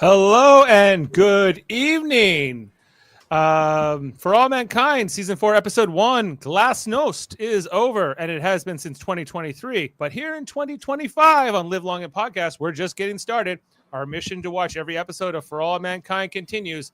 Hello and good evening. For All Mankind, Season 4, Episode 1, Glasnost is over, and it has been since 2023. But here in 2025 on Live Long and Podcast, we're just getting started. Our mission to watch every episode of For All Mankind continues.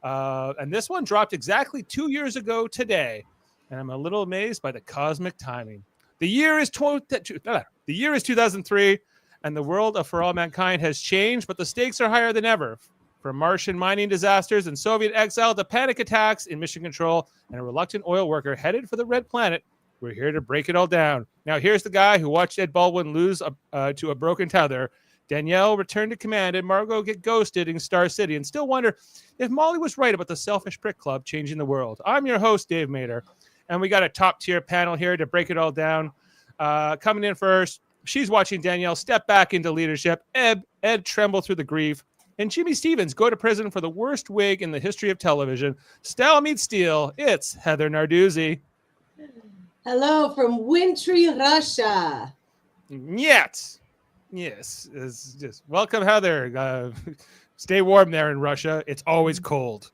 And this one dropped exactly 2 years ago today. And I'm a little amazed by the cosmic timing. The year is 2003. And the world of For All Mankind has changed, but the stakes are higher than ever. From Martian mining disasters and Soviet exile to panic attacks in mission control and a reluctant oil worker headed for the Red Planet, we're here to break it all down. Now, here's the guy who watched Ed Baldwin lose to a broken tether. Danielle returned to command and Margot get ghosted in Star City and still wonder if Molly was right about the Selfish Prick Club changing the world. I'm your host, Dave Mader, and we got a top-tier panel here to break it all down. Coming in first, she's watching Danielle step back into leadership, Ed tremble through the grief, and Jimmy Stevens go to prison for the worst wig in the history of television. Style meets steel. It's Heather Narduzzi. Hello from wintry Russia. Yes. It's just welcome, Heather. Stay warm there in Russia. It's always cold,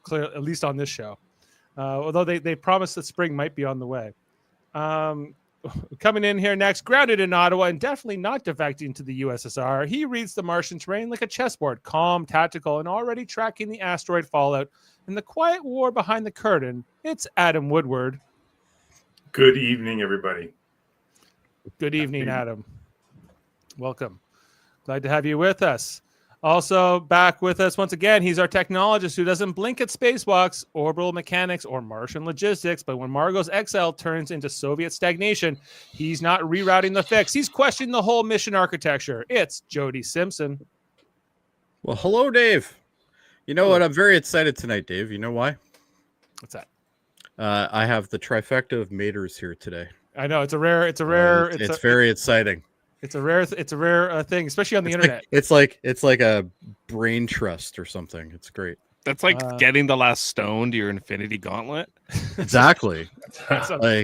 clear, at least on this show. Although they promised that spring might be on the way. Coming in here next, grounded in Ottawa and definitely not defecting to the USSR, he reads the Martian terrain like a chessboard, calm, tactical, and already tracking the asteroid fallout and the quiet war behind the curtain. It's Adam Woodward. Good evening, everybody. Good evening, Adam. Welcome. Glad to have you with us. Also back with us once again, he's our technologist who doesn't blink at spacewalks, orbital mechanics, or Martian logistics. But when Margot's exile turns into Soviet stagnation, he's not rerouting the fix. He's questioning the whole mission architecture. It's Jody Simpson. Well, hello, Dave. You know what? I'm very excited tonight, Dave. You know why? What's that? I have the trifecta of Maders here today. I know it's very exciting. It's a rare thing, especially on the internet. It's like a brain trust or something. It's great. That's like getting the last stone to your Infinity Gauntlet. Exactly.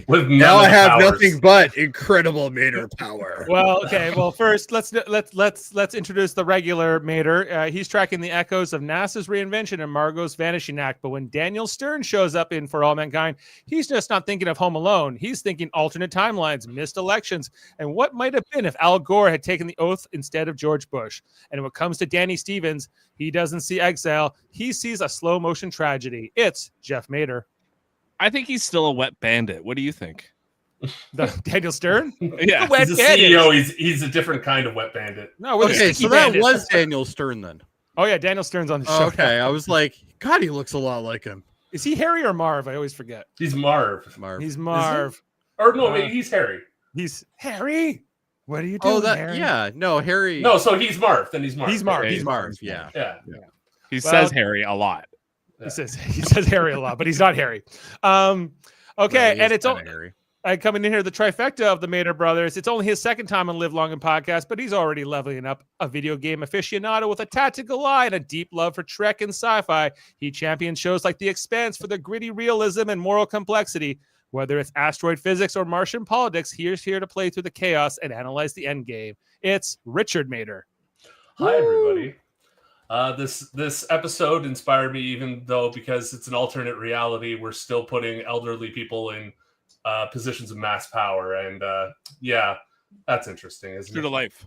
With now I have nothing but incredible Mater power. Well, okay. Well, first let's introduce the regular Mater. He's tracking the echoes of NASA's reinvention and Margot's vanishing act. But when Daniel Stern shows up in For All Mankind, he's just not thinking of Home Alone. He's thinking alternate timelines, missed elections, and what might have been if Al Gore had taken the oath instead of George Bush. And when it comes to Danny Stevens, he doesn't see exile. He sees a slow motion tragedy. It's Jeff Mader. I think he's still a wet bandit. What do you think? Daniel Stern? Yeah. He's a CEO. He's a different kind of wet bandit. No, okay, so that was Daniel Stern then. Oh, yeah, Daniel Stern's on the show. Okay, I was like, God, he looks a lot like him. Is he Harry or Marv? I always forget. He's Marv. He's Marv. Or no, wait, he's Harry. He's Harry. What are you doing, Harry? Yeah, no, Harry. No, so he's Marv. Then he's Marv. He's Marv. Okay, He's Marv. Yeah. He says Harry a lot. He says Harry a lot, but he's not Harry. Okay, and it's Harry. Coming in here, the trifecta of the Mader brothers. It's only his second time on Live Long and Podcast, but he's already leveling up. A video game aficionado with a tactical eye and a deep love for Trek and sci-fi. He champions shows like The Expanse for the gritty realism and moral complexity. Whether it's asteroid physics or Martian politics, he's here to play through the chaos and analyze the end game. It's Richard Mader. Hi, everybody. This episode inspired me, even though because it's an alternate reality, we're still putting elderly people in positions of mass power, and that's interesting, isn't it? True to life.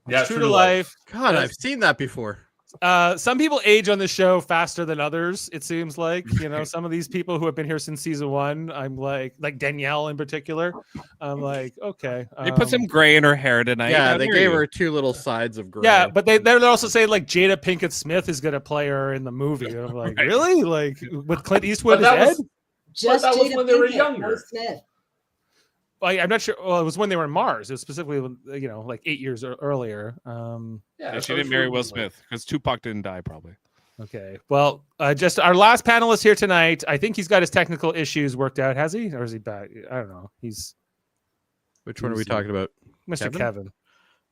Yeah, True to life. God, I've seen that before. Some people age on the show faster than others, it seems like. You know, some of these people who have been here since season 1, I'm like Danielle in particular. I'm like, okay. They put some gray in her hair tonight. Yeah, they gave her 2 little sides of gray. Yeah, but they're also saying like Jada Pinkett Smith is going to play her in the movie. And I'm like, really? Like with Clint Eastwood as Ed? Just that was Jada when they were Pinkett, younger. Smith. I'm not sure. Well, it was when they were in Mars. It was specifically, like 8 years earlier. She didn't marry Will Smith because Tupac didn't die, probably. Okay. Well, just our last panelist here tonight. I think he's got his technical issues worked out. Has he? Or is he back? I don't know. Which one are we talking about? Mr. Kevin.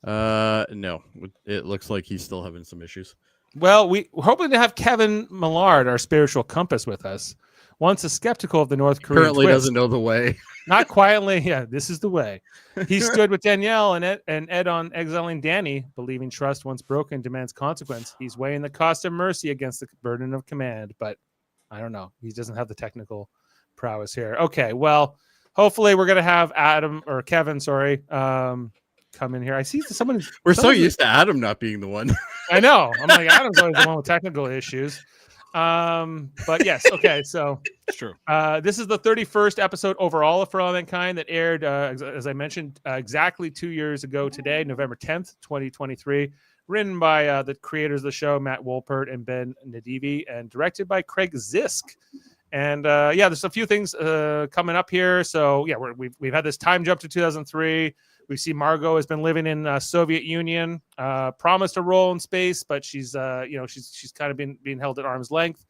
No. It looks like he's still having some issues. Well, we're hoping to have Kevin Millard, our spiritual compass, with us. Once skeptical of the North Korean Apparently twist. doesn't know the way. Not quietly. Yeah, this is the way. He stood with Danielle and Ed on exiling Danny, believing trust once broken demands consequence. He's weighing the cost of mercy against the burden of command, but I don't know. He doesn't have the technical prowess here. Okay, well, hopefully we're going to have Kevin, come in here. I see someone. We're so used to Adam not being the one. I know. I'm like, Adam's always the one with technical issues. But yes, okay, so It's true. this is the 31st episode overall of For All Mankind that aired, as I mentioned, exactly 2 years ago today, November 10th, 2023, written by the creators of the show, Matt Wolpert and Ben Nadivi, and directed by Craig Zisk. And there's a few things coming up here. So yeah, we've had this time jump to 2003. We see Margot has been living in Soviet Union, promised a role in space, but she's kind of being held at arm's length.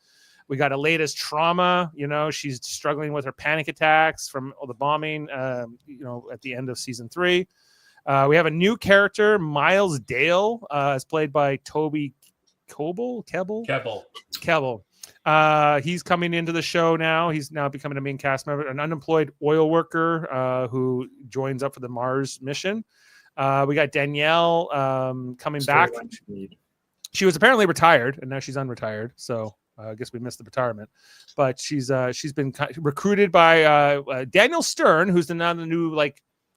We got a latest trauma. She's struggling with her panic attacks from all the bombing. At the end of season 3, we have a new character, Miles Dale, is played by Toby Kebbell. He's coming into the show now. He's now becoming a main cast member, an unemployed oil worker who joins up for the Mars mission. We got Danielle coming back. She was apparently retired, and now she's unretired. So I guess we missed the retirement. But she's been recruited by Daniel Stern, who's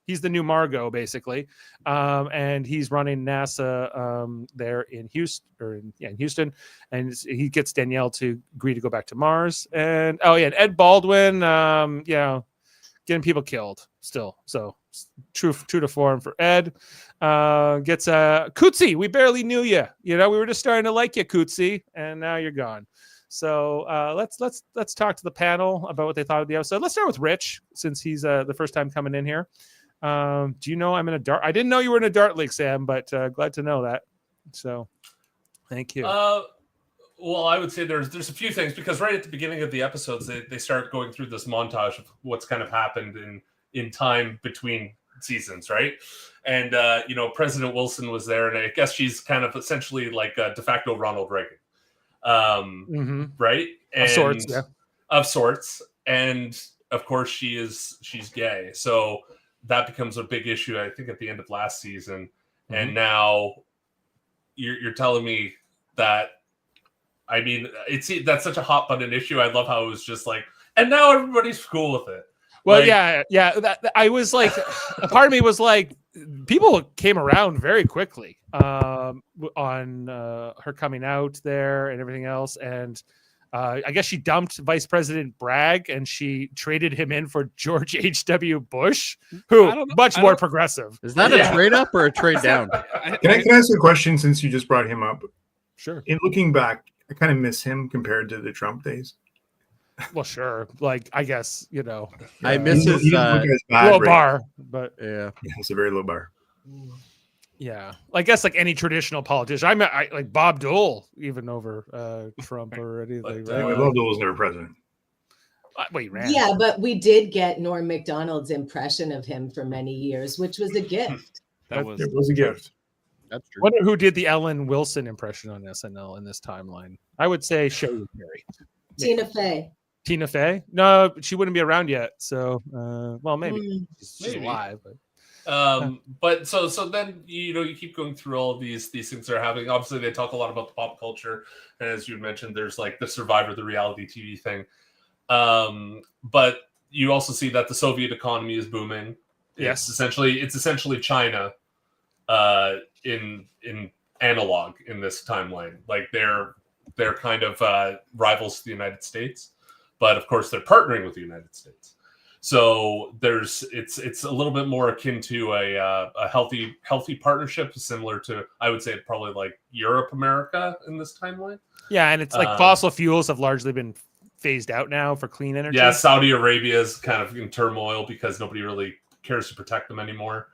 he's the new Margot, basically, and he's running NASA there in Houston, and he gets Danielle to agree to go back to Mars. And Ed Baldwin, getting people killed still. So true to form for Ed. Gets Cootsie. We barely knew you. We were just starting to like you, Cootsie, and now you're gone. So let's talk to the panel about what they thought of the episode. Let's start with Rich, since he's the first time coming in here. Do you know I'm in a dart? I didn't know you were in a dart league, Sam, but glad to know that. So, thank you. Well, I would say there's a few things, because right at the beginning of the episodes, they start going through this montage of what's kind of happened in time between seasons, right? And President Wilson was there, and I guess she's kind of essentially like a de facto Ronald Reagan, right? Of sorts, yeah. Of sorts, and of course she's gay, so that becomes a big issue, I think, at the end of last season. And now you're telling me that, I mean, that's such a hot button issue. I love how it was just like, and now everybody's cool with it. Well, I was like, a part of me was like, people came around very quickly on her coming out there and everything else. And I guess she dumped Vice President Bragg, and she traded him in for George H.W. Bush, who much more progressive. Is that a trade up or a trade down? Can I ask a question, since you just brought him up? Sure. In looking back, I kind of miss him compared to the Trump days. Well, sure. Like, I guess, I miss his low bar, but yeah, it's a very low bar. Yeah, I guess like any traditional politician. I like Bob Dole even over Trump or anything. Right? Bob Dole was never president. Well, he ran. Yeah, but we did get Norm Macdonald's impression of him for many years, which was a gift. It was a gift. That's true. Wonder who did the Ellen Wilson impression on SNL in this timeline. I would say Sherry Berry. Tina Fey. Tina Fey? No, she wouldn't be around yet. So, maybe she's alive. But. But so then you keep going through all of these things that are happening. Obviously, they talk a lot about the pop culture, and as you mentioned, there's like the Survivor, the reality TV thing. But you also see that the Soviet economy is booming. Yes, it's essentially China, in analog in this timeline. Like they're kind of rivals to the United States, but of course they're partnering with the United States. So it's a little bit more akin to a healthy partnership, similar to, I would say, probably like Europe, America in this timeline. Yeah, and it's like fossil fuels have largely been phased out now for clean energy. Yeah, Saudi Arabia is kind of in turmoil because nobody really cares to protect them anymore,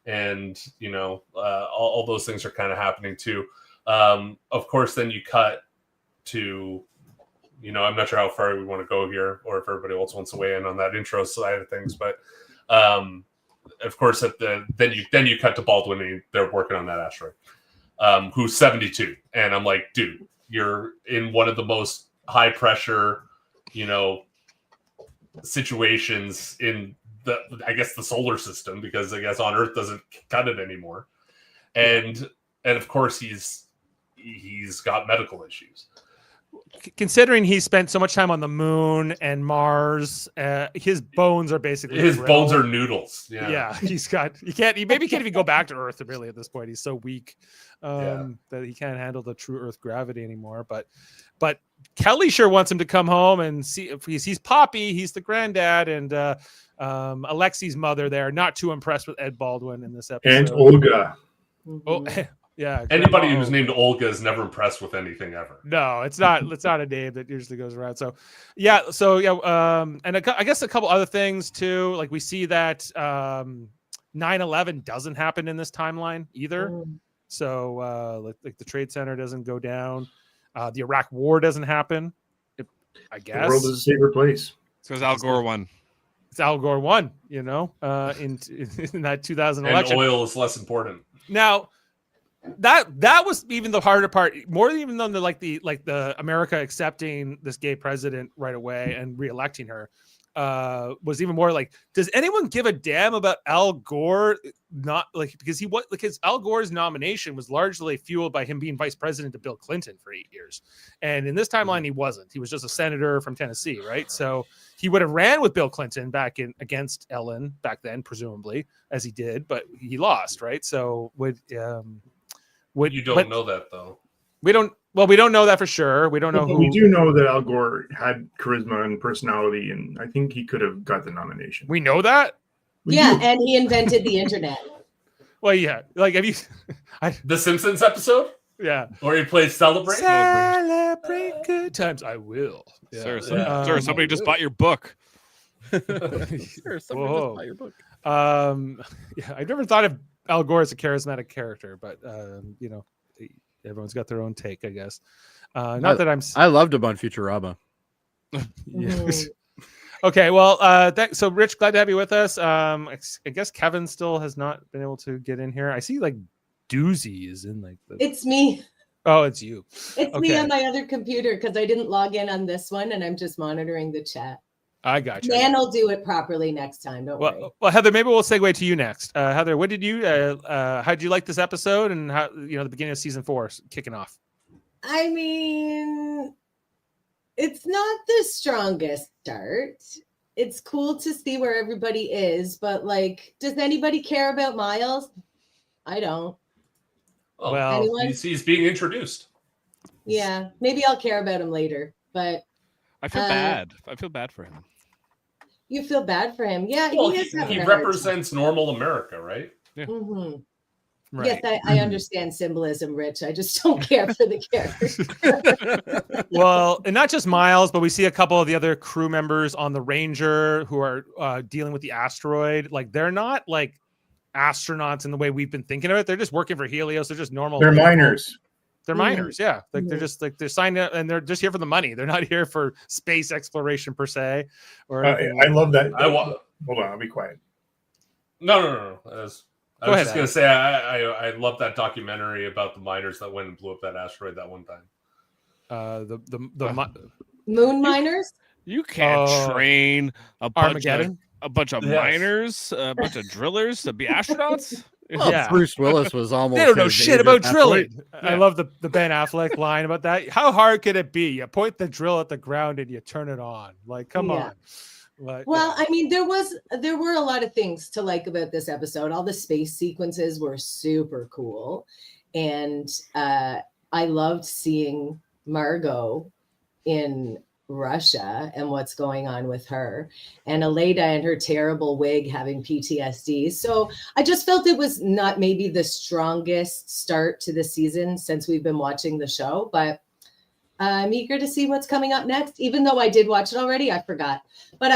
and all those things are kind of happening too. Of course, then you cut to. I'm not sure how far we want to go here, or if everybody else wants to weigh in on that intro side of things. But of course, then you cut to Baldwin, and they're working on that asteroid. who's 72. And I'm like, dude, you're in one of the most high pressure, situations in the solar system, because I guess on Earth doesn't cut it anymore. And of course he's got medical issues. Considering he spent so much time on the moon and Mars, his bones are basically bones are noodles. Yeah, he maybe can't even go back to Earth really at this point. He's so weak that he can't handle the true Earth gravity anymore. But Kelly sure wants him to come home and see if he's Poppy, he's the granddad, and Alexi's mother there, not too impressed with Ed Baldwin in this episode. And Olga. Oh, yeah. Anybody who's named Olga is never impressed with anything ever. No, it's not a name that usually goes around. So yeah. And I guess a couple other things too. Like we see that 9/11 doesn't happen in this timeline either. So like the Trade Center doesn't go down. The Iraq War doesn't happen. I guess The world is a safer place. So Al Gore won. It's Al Gore won. In that 2000 election. And oil is less important. Now, that was even the harder part, more even than the America accepting this gay president right away and reelecting her, was even more like, does anyone give a damn about Al Gore? Not like, because Al Gore's nomination was largely fueled by him being vice president to Bill Clinton for 8 years, and in this timeline he wasn't. He was just a senator from Tennessee, right? So he would have ran with Bill Clinton against Ellen back then, presumably, as he did, but he lost, right? So you don't know that though. We don't know that for sure. We don't know who. We do know that Al Gore had charisma and personality, and I think he could have got the nomination. We know that. And he invented the internet. Well, yeah. Like, have you the Simpsons episode? Yeah. Or he played Celebrate Good Times. I will. Yeah. Sir, somebody just bought your book. Sure, somebody just bought your book. Yeah, I never thought of Al Gore as a charismatic character, but everyone's got their own take, I guess. I loved him on Futurama. Yeah. Okay, well, so Rich, glad to have you with us. I guess Kevin still has not been able to get in here. I see like Doozy is in It's me. Oh, it's you. It's me on my other computer because I didn't log in on this one, and I'm just monitoring the chat. I got you. Dan will do it properly next time. Don't worry. Well, Heather, maybe we'll segue to you next. Heather, what did you? How did you like this episode, and how the beginning of season 4 kicking off? I mean, it's not the strongest start. It's cool to see where everybody is, but does anybody care about Miles? I don't. Oh, well, he's being introduced. Yeah, maybe I'll care about him later, but I feel bad. I feel bad for him. You feel bad for him? Yeah, well, he represents normal America, right? Yeah. Mm-hmm. Right. Yes, I understand symbolism, Rich. I just don't care for the character. Well, and not just Miles, but we see a couple of the other crew members on the Ranger who are dealing with the asteroid. They're not astronauts in the way we've been thinking of it. They're just working for Helios. They're just normal. They're miners. They're miners, yeah. They're just they're signed up, and they're just here for the money. They're not here for space exploration per se. Or I love that. Hold on, I'll be quiet. No. I was just gonna say I love that documentary about the miners that went and blew up that asteroid that one time. The moon miners. You can't train a bunch of Yes. miners, a bunch of drillers to be astronauts. Well, yeah. Bruce Willis was almost. They don't know shit about drilling. Yeah. I love the Ben Affleck line about that. How hard could it be? You point the drill at the ground and you turn it on. Come on. I mean, there were a lot of things to like about this episode. All the space sequences were super cool, and I loved seeing Margot in Russia and what's going on with her, and Aleda and her terrible wig having PTSD. So I just felt it was not maybe the strongest start to the season since we've been watching the show, but I'm eager to see what's coming up next. Even though I did watch it already, I forgot. But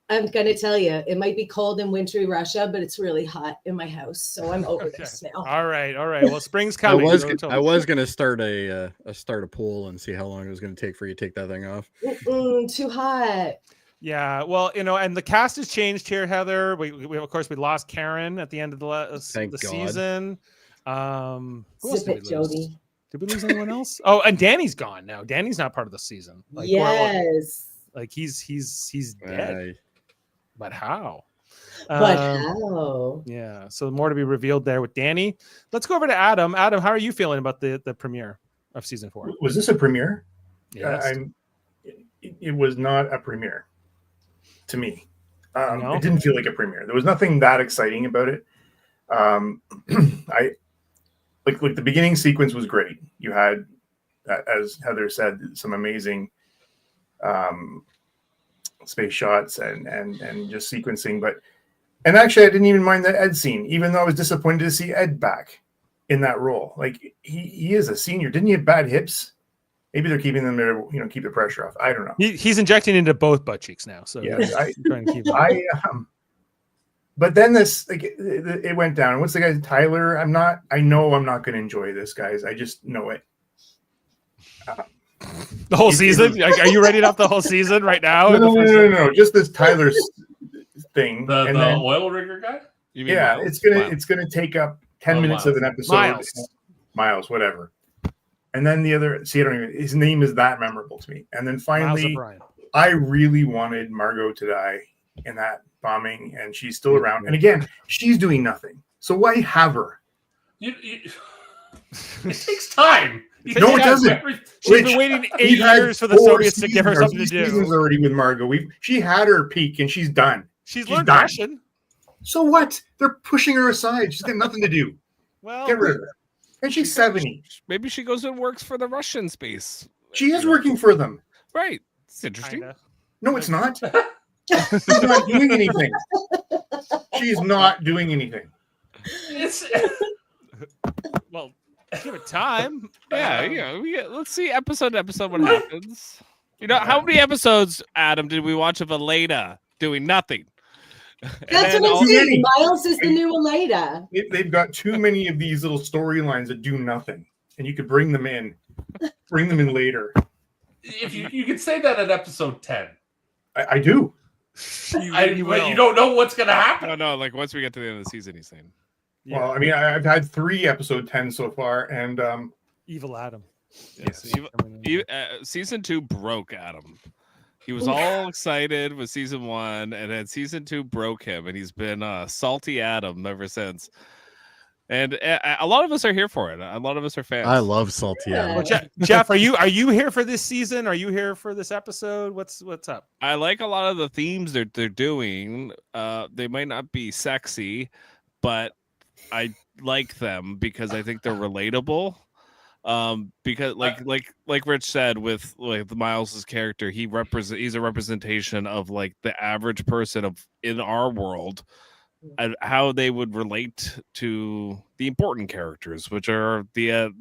I'm going to tell you, it might be cold and wintry Russia, but it's really hot in my house. So I'm over this now. All right. Well, spring's coming. I was going to start a poll and see how long it was going to take for you to take that thing off. Too hot. Yeah, well, and the cast has changed here, Heather. We of course we lost Karen at the end of the season. Who else Zip did it, we lose? Jody. Did we lose anyone else? Oh, and Danny's gone now. Danny's not part of the season. Yes. Like he's dead. But how? But how? Yeah. So more to be revealed there with Danny. Let's go over to Adam. Adam, how are you feeling about the premiere of season 4? Was this a premiere? Yes. It was not a premiere to me. No? It didn't feel like a premiere. There was nothing that exciting about it. I like the beginning sequence was great. You had, as Heather said, some amazing space shots and just sequencing. And actually, I didn't even mind the Ed scene, even though I was disappointed to see Ed back in that role. Like he is a senior. Didn't he have bad hips? Maybe they're keeping them there, keep the pressure off. I don't know. He's injecting into both butt cheeks now. So yeah, trying to keep it. But then this, it went down. What's the guy, Tyler? I know I'm not going to enjoy this, guys. I just know it. The whole season? Are you writing up the whole season right now? No. Just this Tyler thing. The oil rigger guy? You mean Miles? It's gonna take up 10 minutes of an episode. Miles, whatever. And then the other, I don't even, his name is that memorable to me. And then finally, I really wanted Margot to die in that bombing, and she's still around. And again, she's doing nothing. So why have her? It takes time. No, it doesn't. She's been waiting 8 years for the Soviets to give her something to do. Already with Margot, she had her peak, and she's done. She's learned Russian. So what? They're pushing her aside. She's got nothing to do. Well, get rid of her. And she's 70. Maybe she goes and works for the Russian space. She is working for them. Right. It's interesting. Kinda. No, it's not. She's not doing anything. She's not doing anything. Well, give it time. Let's see episode to episode what happens. How many episodes, Adam, did we watch of Elena doing nothing? That's what I'm saying. Miles is the new Elena. They've got too many of these little storylines that do nothing, and you could bring them in later. If you could say that at episode 10. I do. You don't know what's going to happen. No, like once we get to the end of the season, he's saying. Yeah. Well, I mean, I've had 3 episode 10 so far, and Evil Adam. Yes. Season 2 broke Adam. He was all excited with season 1, and then season 2 broke him, and he's been salty Adam ever since. And a lot of us are here for it. A lot of us are fans. I love salty Adam. Well, Jeff, are you here for this season? Are you here for this episode? What's up? I like a lot of the themes they're doing. They might not be sexy, but I like them because I think they're relatable. Because like Rich said with Miles's character, he's a representation of like the average person in our world and how they would relate to the important characters, which are the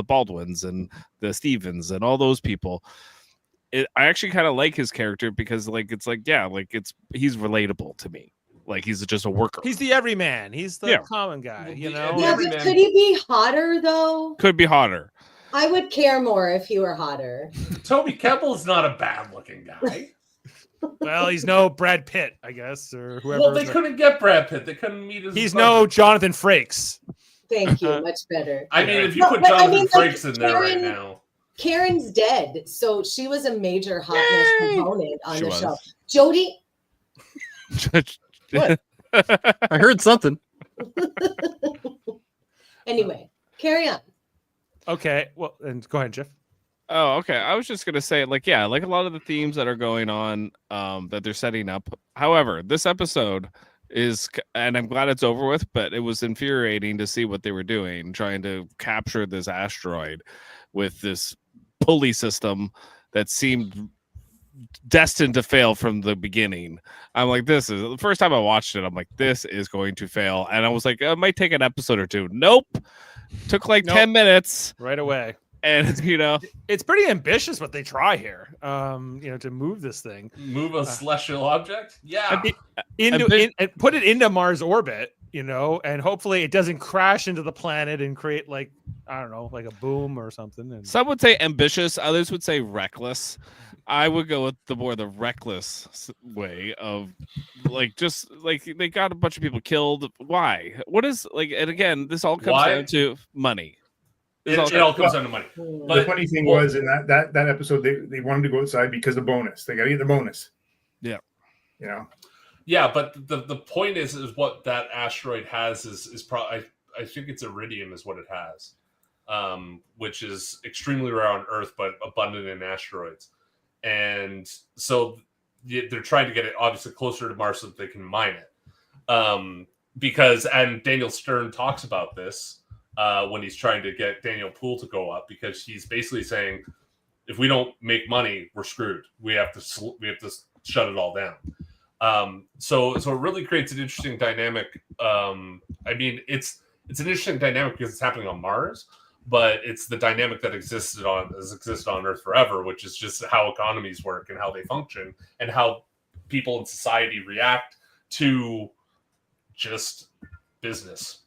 Baldwins and the Stevens and all those people. I actually kind of like his character because he's relatable to me. Like he's just a worker. He's the everyman. He's the common guy, Yeah, but could he be hotter though? Could be hotter. I would care more if he were hotter. Toby Kebbell's not a bad-looking guy. Well, he's no Brad Pitt, I guess, or whoever. Well, they couldn't get Brad Pitt. They couldn't meet his. He's no Jonathan Frakes. Thank you. Much better. I mean, if you put Jonathan Frakes in there right now. Karen's dead, so she was a major hotness component on the show. Jody. What? I heard something. Anyway, carry on. Okay, well, and go ahead, Jeff. Oh, okay. I was just gonna say, like a lot of the themes that are going on, that they're setting up. However, this episode is, and I'm glad it's over with, but it was infuriating to see what they were doing, trying to capture this asteroid with this pulley system that seemed destined to fail from the beginning. I'm like, this is the first time I watched it. I'm like, this is going to fail. And I was like, it might take an episode or 2. Nope. Took 10 minutes. Right away. And, it's pretty ambitious what they try here, to move this thing. Move a celestial object? Yeah. And put it into Mars orbit, and hopefully it doesn't crash into the planet and create like, I don't know, like a boom or something. And Some would say ambitious, others would say reckless. I would go with the reckless way of just they got a bunch of people killed. Why? What is and again, this all comes down to money. It all comes down to money. But the funny thing was in that episode, they wanted to go outside because of bonus. They got to get the bonus. Yeah. Yeah, but the point is what that asteroid has is probably, I think it's iridium is what it has, which is extremely rare on Earth but abundant in asteroids. And so they're trying to get it obviously closer to Mars so that they can mine it. And Daniel Stern talks about this when he's trying to get Daniel Poole to go up, because he's basically saying, if we don't make money, we're screwed. We have to shut it all down. So it really creates an interesting dynamic. It's an interesting dynamic because it's happening on Mars, but it's the dynamic that has existed on Earth forever, which is just how economies work and how they function and how people in society react to just business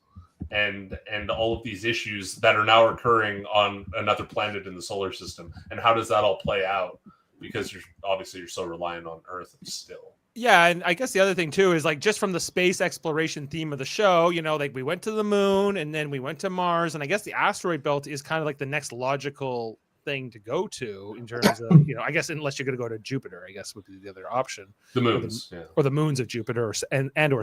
and all of these issues that are now occurring on another planet in the solar system. And how does that all play out? Because you're so reliant on Earth still. Yeah, and I guess the other thing too is just from the space exploration theme of the show, we went to the moon and then we went to Mars, and I guess the asteroid belt is kind of like the next logical thing to go to in terms of, I guess unless you're going to go to Jupiter, I guess would be the other option. The moons, or the moons of Jupiter or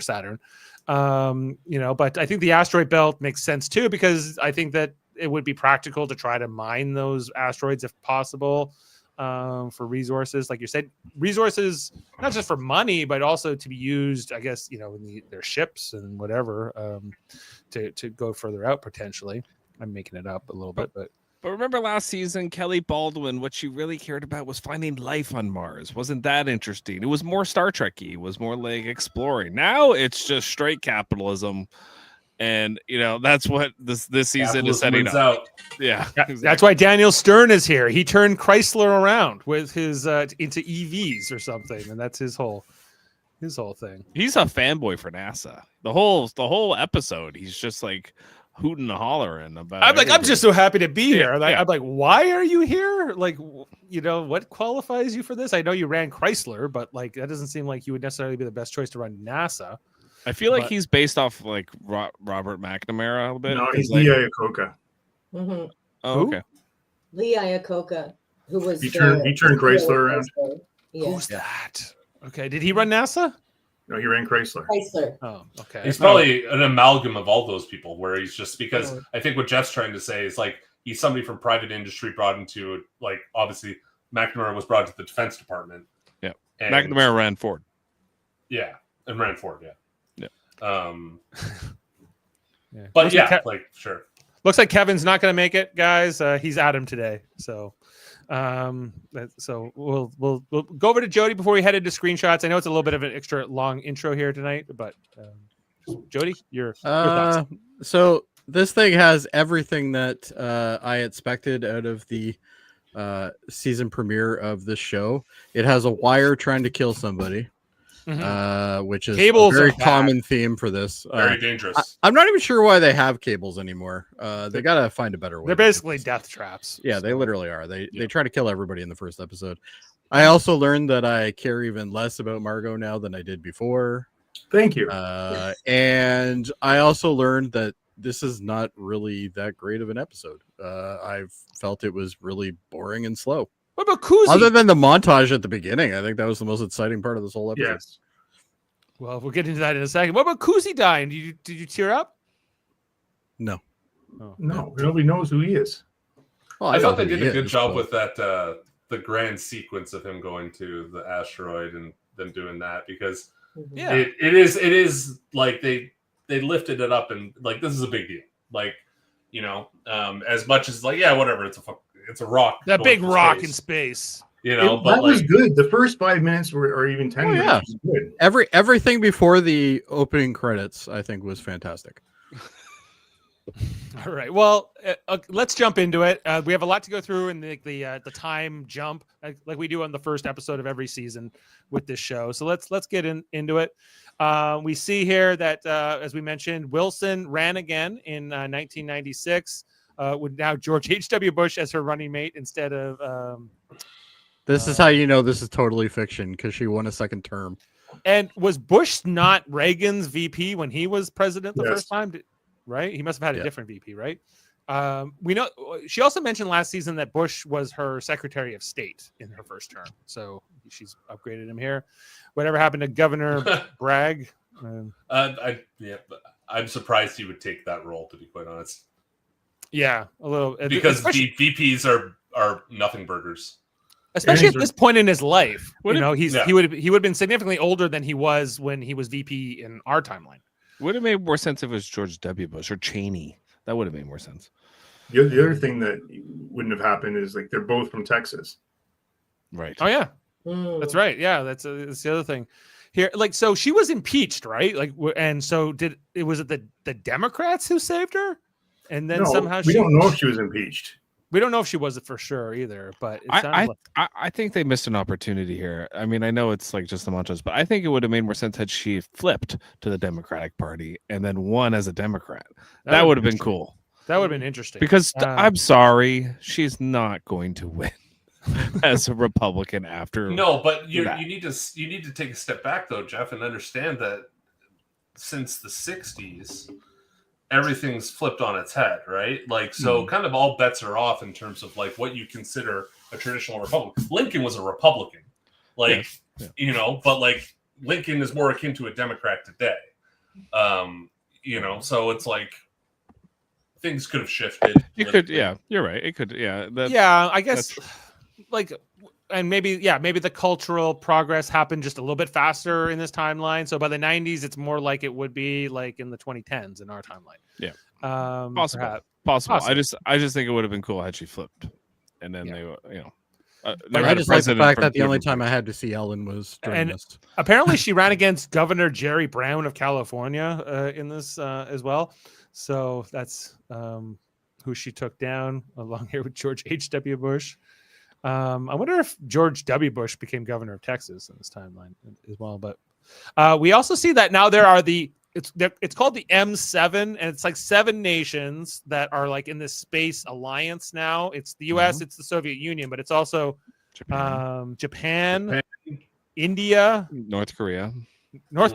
Saturn. But I think the asteroid belt makes sense too, because I think that it would be practical to try to mine those asteroids if possible. For resources, like you said, resources not just for money, but also to be used, I guess, in their ships and whatever, to go further out potentially. I'm making it up a little bit, but remember last season, Kelly Baldwin, what she really cared about was finding life on Mars. Wasn't that interesting? It was more Star Trek-y. It was more like exploring. Now it's just straight capitalism. And that's what this season is setting up. Out. Yeah, exactly. That's why Daniel Stern is here. He turned Chrysler around with his into EVs or something, and that's his whole thing. He's a fanboy for NASA. The whole episode, he's just like hooting and hollering about. I'm just so happy to be here. I'm like, why are you here? Like, what qualifies you for this? I know you ran Chrysler, but that doesn't seem like you would necessarily be the best choice to run NASA. I feel like he's based off Robert McNamara a little bit. No, he's Lee Iacocca. Mm-hmm. Oh, okay. Lee Iacocca, who was he turned Chrysler around. Yeah. Who's that? Okay, did he run NASA? No, he ran Chrysler. Oh, okay. He's probably an amalgam of all those people, where he's just because I think what Jeff's trying to say is he's somebody from private industry brought into obviously McNamara was brought to the Defense Department. Yeah, and McNamara ran Ford. Yeah, and ran Ford. Yeah. Yeah. But sure. Looks like Kevin's not going to make it, guys. He's at him today, so we'll go over to Jody before we head into screenshots. I know it's a little bit of an extra long intro here tonight, but Jody, your thoughts. So this thing has everything that I expected out of the season premiere of this show. It has a wire trying to kill somebody. Mm-hmm. Which is cables a very common theme for this. Very dangerous. I'm not even sure why they have cables anymore. They gotta find a better way. They're basically death traps. Yeah, they literally are. They try to kill everybody in the first episode. I also learned that I care even less about Margot now than I did before. Thank you. And I also learned that this is not really that great of an episode. I felt it was really boring and slow. What about Kuzi? Other than the montage at the beginning, I think that was the most exciting part of this whole episode. Yes. Well, we'll get into that in a second. What about Kuzi dying? Did you tear up? No. Oh. No, nobody knows who he is. Well, I thought they did a good job with that the grand sequence of him going to the asteroid and them doing that, because it is like they lifted it up and this is a big deal. As much as whatever, it's a rock. That big rock in space. That was good. The first 5 minutes or even 10 minutes was good. Everything before the opening credits, I think, was fantastic. All right. Well, let's jump into it. We have a lot to go through in the time jump, like we do on the first episode of every season with this show. So let's get into it. We see here that, as we mentioned, Wilson ran again in 1996 with now George H.W. Bush as her running mate instead of. This is how you know this is totally fiction, because she won a second term. And was Bush not Reagan's VP when he was president the Yes. first time? Right? He must have had a different VP, right? We know she also mentioned last season that Bush was her Secretary of State in her first term. So she's upgraded him here. Whatever happened to Governor Bragg? I'm surprised he would take that role, to be quite honest. Yeah, a little. Because VPs are nothing burgers. Especially at this point in his life, he would have been significantly older than he was when he was VP in our timeline. Would have made more sense if it was George W. Bush or Cheney. That would have made more sense. The other thing that wouldn't have happened is like they're both from Texas. Right. Oh yeah, that's right. Yeah, that's the other thing here. Like, so she was impeached, right? Like, and so was it the Democrats who saved her? And then somehow we don't know if she was impeached. We don't know if she was for sure either, but it I think they missed an opportunity here. I mean, I know it's like just a montage, but I think it would have made more sense had she flipped to the Democratic Party and then won as a Democrat. That would have been cool. That would have been interesting. Because I'm sorry, she's not going to win as a Republican after. No, but you need to take a step back though, Jeff, and understand that since the 60s. Everything's flipped on its head, right? Like, so kind of all bets are off in terms of like what you consider a traditional Republican. Lincoln was a Republican, like, but like Lincoln is more akin to a Democrat today. So it's like things could have shifted. It could, you're right. It could, I guess like, and maybe the cultural progress happened just a little bit faster in this timeline. So by the 90s, it's more like it would be like in the 2010s in our timeline. Yeah. Possible. I just think it would have been cool had she flipped. And then they I just like the fact that the only time I had to see Ellen was during this. Apparently she ran against Governor Jerry Brown of California in this as well. So that's who she took down along here with George H.W. Bush. I wonder if George W. Bush became governor of Texas in this timeline as well. But we also see that now there are it's called the M7, and it's like 7 nations that are like in this space alliance now. It's the U.S., it's the Soviet Union, but it's also Japan, India, North Korea. And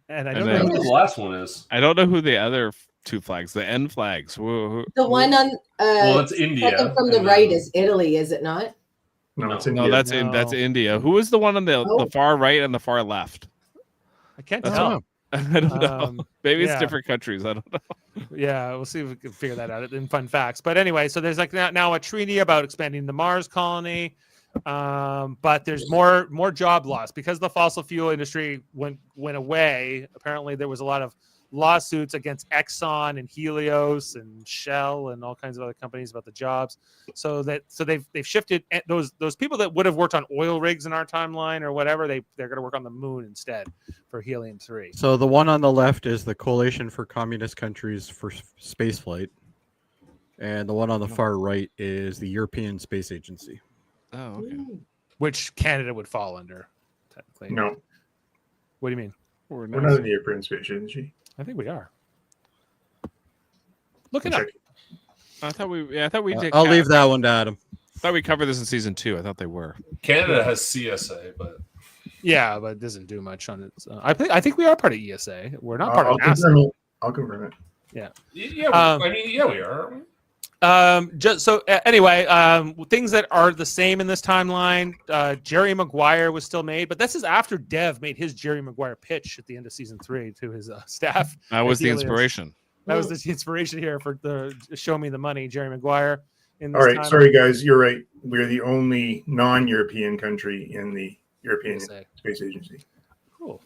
I don't know who the last one is. I don't know who the other 2 flags, the N flags. The one on it's India. Second from the right is Italy, is it not? No, it's India. No, that's India. Who is the one on the far right and the far left? I can't tell. I don't know. Maybe it's different countries. I don't know. Yeah, we'll see if we can figure that out in fun facts. But anyway, so there's like now a treaty about expanding the Mars colony. But there's more job loss because the fossil fuel industry went away. Apparently there was a lot of lawsuits against Exxon and Helios and Shell and all kinds of other companies about the jobs. So they've shifted those people that would have worked on oil rigs in our timeline or whatever, they're going to work on the moon instead for helium-3. So the one on the left is the Coalition for Communist Countries for Spaceflight, and the one on the far right is the European Space Agency. Oh, okay. Which Canada would fall under, technically. No. What do you mean? We're not in the European Space Agency. I think we are. Look it up. I thought we did. I'll leave that one to Adam. I thought we covered this in season 2. I thought they were. Canada has CSA, but it doesn't do much on it. I think we are part of ESA. We're not part of NASA. I'll confirm it. Yeah. We are. Anyway, things that are the same in this timeline. Jerry Maguire was still made, but this is after Dev made his Jerry Maguire pitch at the end of season 3 to his staff. That was the inspiration. That was the inspiration here for the Show Me the Money, Jerry Maguire. All right, sorry guys, you're right. We're the only non-European country in the European Space Agency. Cool.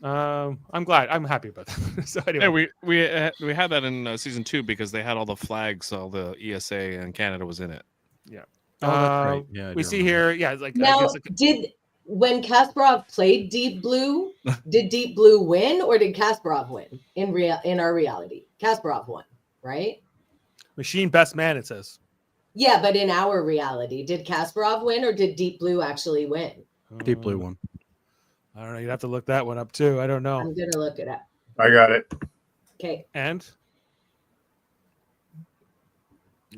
I'm glad. I'm happy about that. So anyway, we had that in season 2 because they had all the flags, all the ESA and Canada was in it. Yeah. Right. Yeah, we see here. Yeah, like now. when Kasparov played Deep Blue, did Deep Blue win or did Kasparov win in our reality? Kasparov won, right? Machine best man, it says. Yeah, but in our reality, did Kasparov win or did Deep Blue actually win? Deep Blue one. I don't know. You'd have to look that one up too. I don't know. I'm gonna look it up. I got it. Okay. And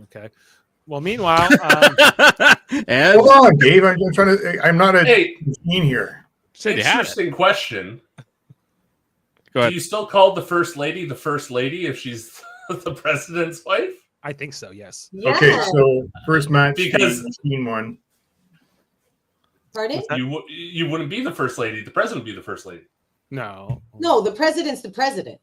okay. Well, meanwhile, And hold on, Dave. I'm trying to. I'm not a machine here. Interesting question. Go ahead. Do you still call the first lady if she's the president's wife? I think so. Yes. Yeah. Okay, so first match, Because- the machine won. Pardon? You wouldn't be the first lady. The president would be the first lady. No. No, the president's the president.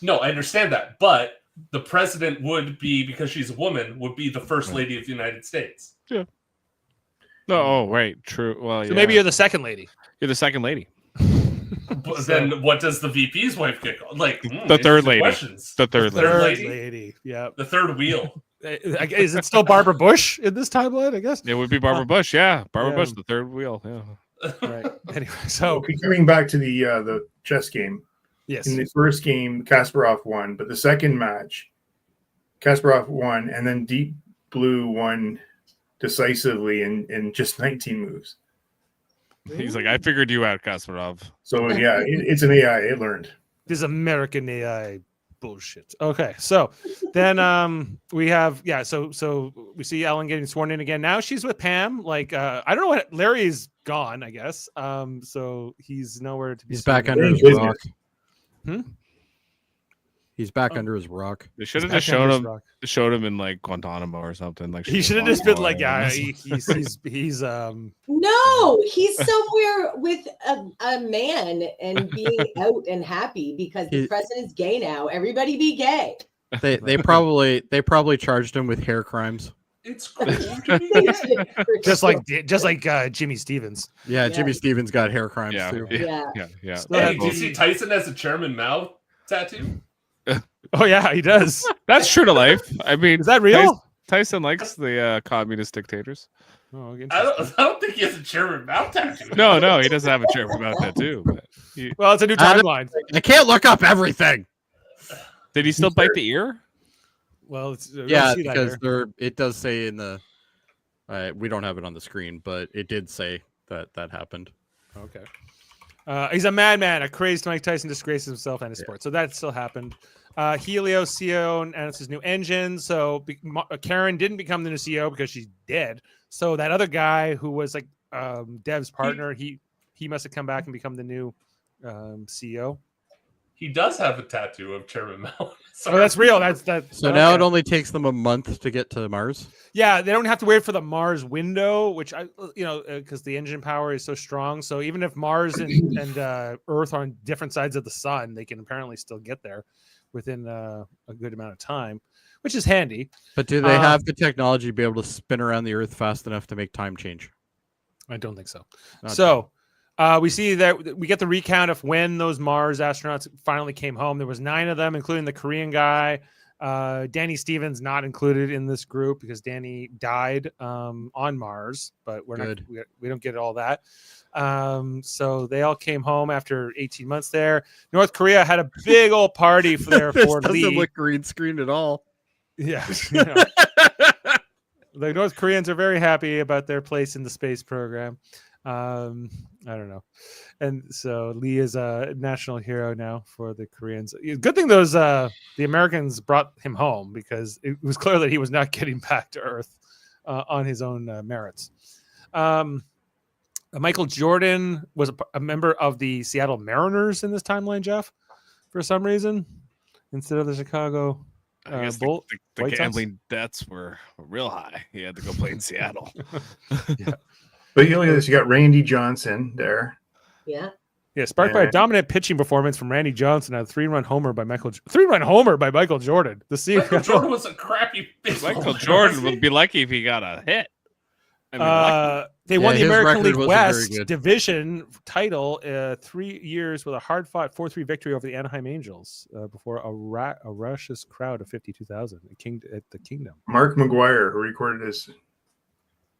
No, I understand that, but the president would be, because she's a woman, would be the first lady of the United States. No, oh, right. True. Well, So maybe you're the second lady. You're the second lady. But then what does the VP's wife get called? Like The third lady. Questions. The third lady. lady. Yeah. The third wheel. Is it still Barbara Bush in this timeline? I guess It would be Barbara Bush. Yeah. Barbara Yeah. Bush, the third wheel. Yeah. Right. Anyway, so Okay, coming back to the chess game. yes. In the first game, Kasparov won, but the second match, Kasparov won, and then Deep Blue won decisively in just 19 moves. He's like, I figured you out, Kasparov. So yeah, it's an AI. It learned. This American AI bullshit. Okay, so then we have so we see Ellen getting sworn in again. Now she's with Pam. Like I don't know what Larry's gone, I guess. So he's nowhere to be. he's seen. back under his business. rock. Hmm? He's back under his rock. They should have He's just back under his showed him. rock. Showed him in like Guantanamo or something. Like He should have just been like, Guantanamo. he's No, he's somewhere with a man and being out and happy because the president's gay now. Everybody be gay. They probably charged him with hair crimes. It's cool. just like Jimmy Stevens. Yeah, Yeah. Jimmy Stevens got hair crimes Yeah. too. Yeah. Yeah. Hey, do you see Tyson has a Chairman Mao tattoo? Oh yeah, he does. That's true to life. I mean, Is that real? Tyson likes the communist dictators. Oh, I don't think he has a Chairman Mao tattoo. No, he doesn't have a Chairman Mao tattoo. But well, it's a new timeline. I can't look up everything. did he still bite the ear? Well, it's, Yeah, see that because here. it does say in the we don't have it on the screen, but it did say that happened. Okay. He's a madman. A crazed Mike Tyson disgraces himself and his sport. So that still happened. Helio CEO announced his new engine. So Karen didn't become the new CEO because she's dead. So that other guy who was like Dev's partner, he must have come back and become the new CEO. He does have a tattoo of Chairman Mao. Oh, that's real. That's that. So now it only takes them a month to get to Mars. Yeah, they don't have to wait for the Mars window, which because the engine power is so strong. So even if Mars and Earth are on different sides of the sun, they can apparently still get there within a good amount of time, which is handy. But do they have the technology to be able to spin around the Earth fast enough to make time change? I don't think so. Not So we see that we get the recount of when those Mars astronauts finally came home. There was 9 of them, including the Korean guy. Danny Stevens not included in this group because Danny died on Mars, but we don't get all that. So they all came home after 18 months there. North Korea had a big old party for their This for doesn't Lee. look green screen at all. Yeah. The North Koreans are very happy about their place in the space program. I don't know. And so Lee is a national hero now for the Koreans. Good thing those the Americans brought him home because it was clear that he was not getting back to Earth on his own merits. Michael Jordan was a member of the Seattle Mariners in this timeline, Jeff, for some reason, instead of the Chicago I guess Bull. the White Sox? gambling debts were real high. He had to go play in Seattle. But you look at this, you got Randy Johnson there. Yeah. Yeah, sparked by a dominant pitching performance from Randy Johnson and a 3-run homer by Michael Jordan. Michael Jordan was a crappy baseball Michael player, Jordan wasn't he? would be lucky if he got a hit. I mean, lucky. They won the his American record League wasn't very West good. division title 3 years with a hard-fought 4-3 victory over the Anaheim Angels before a raucous crowd of 52,000 at the Kingdom. Mark McGuire, who recorded his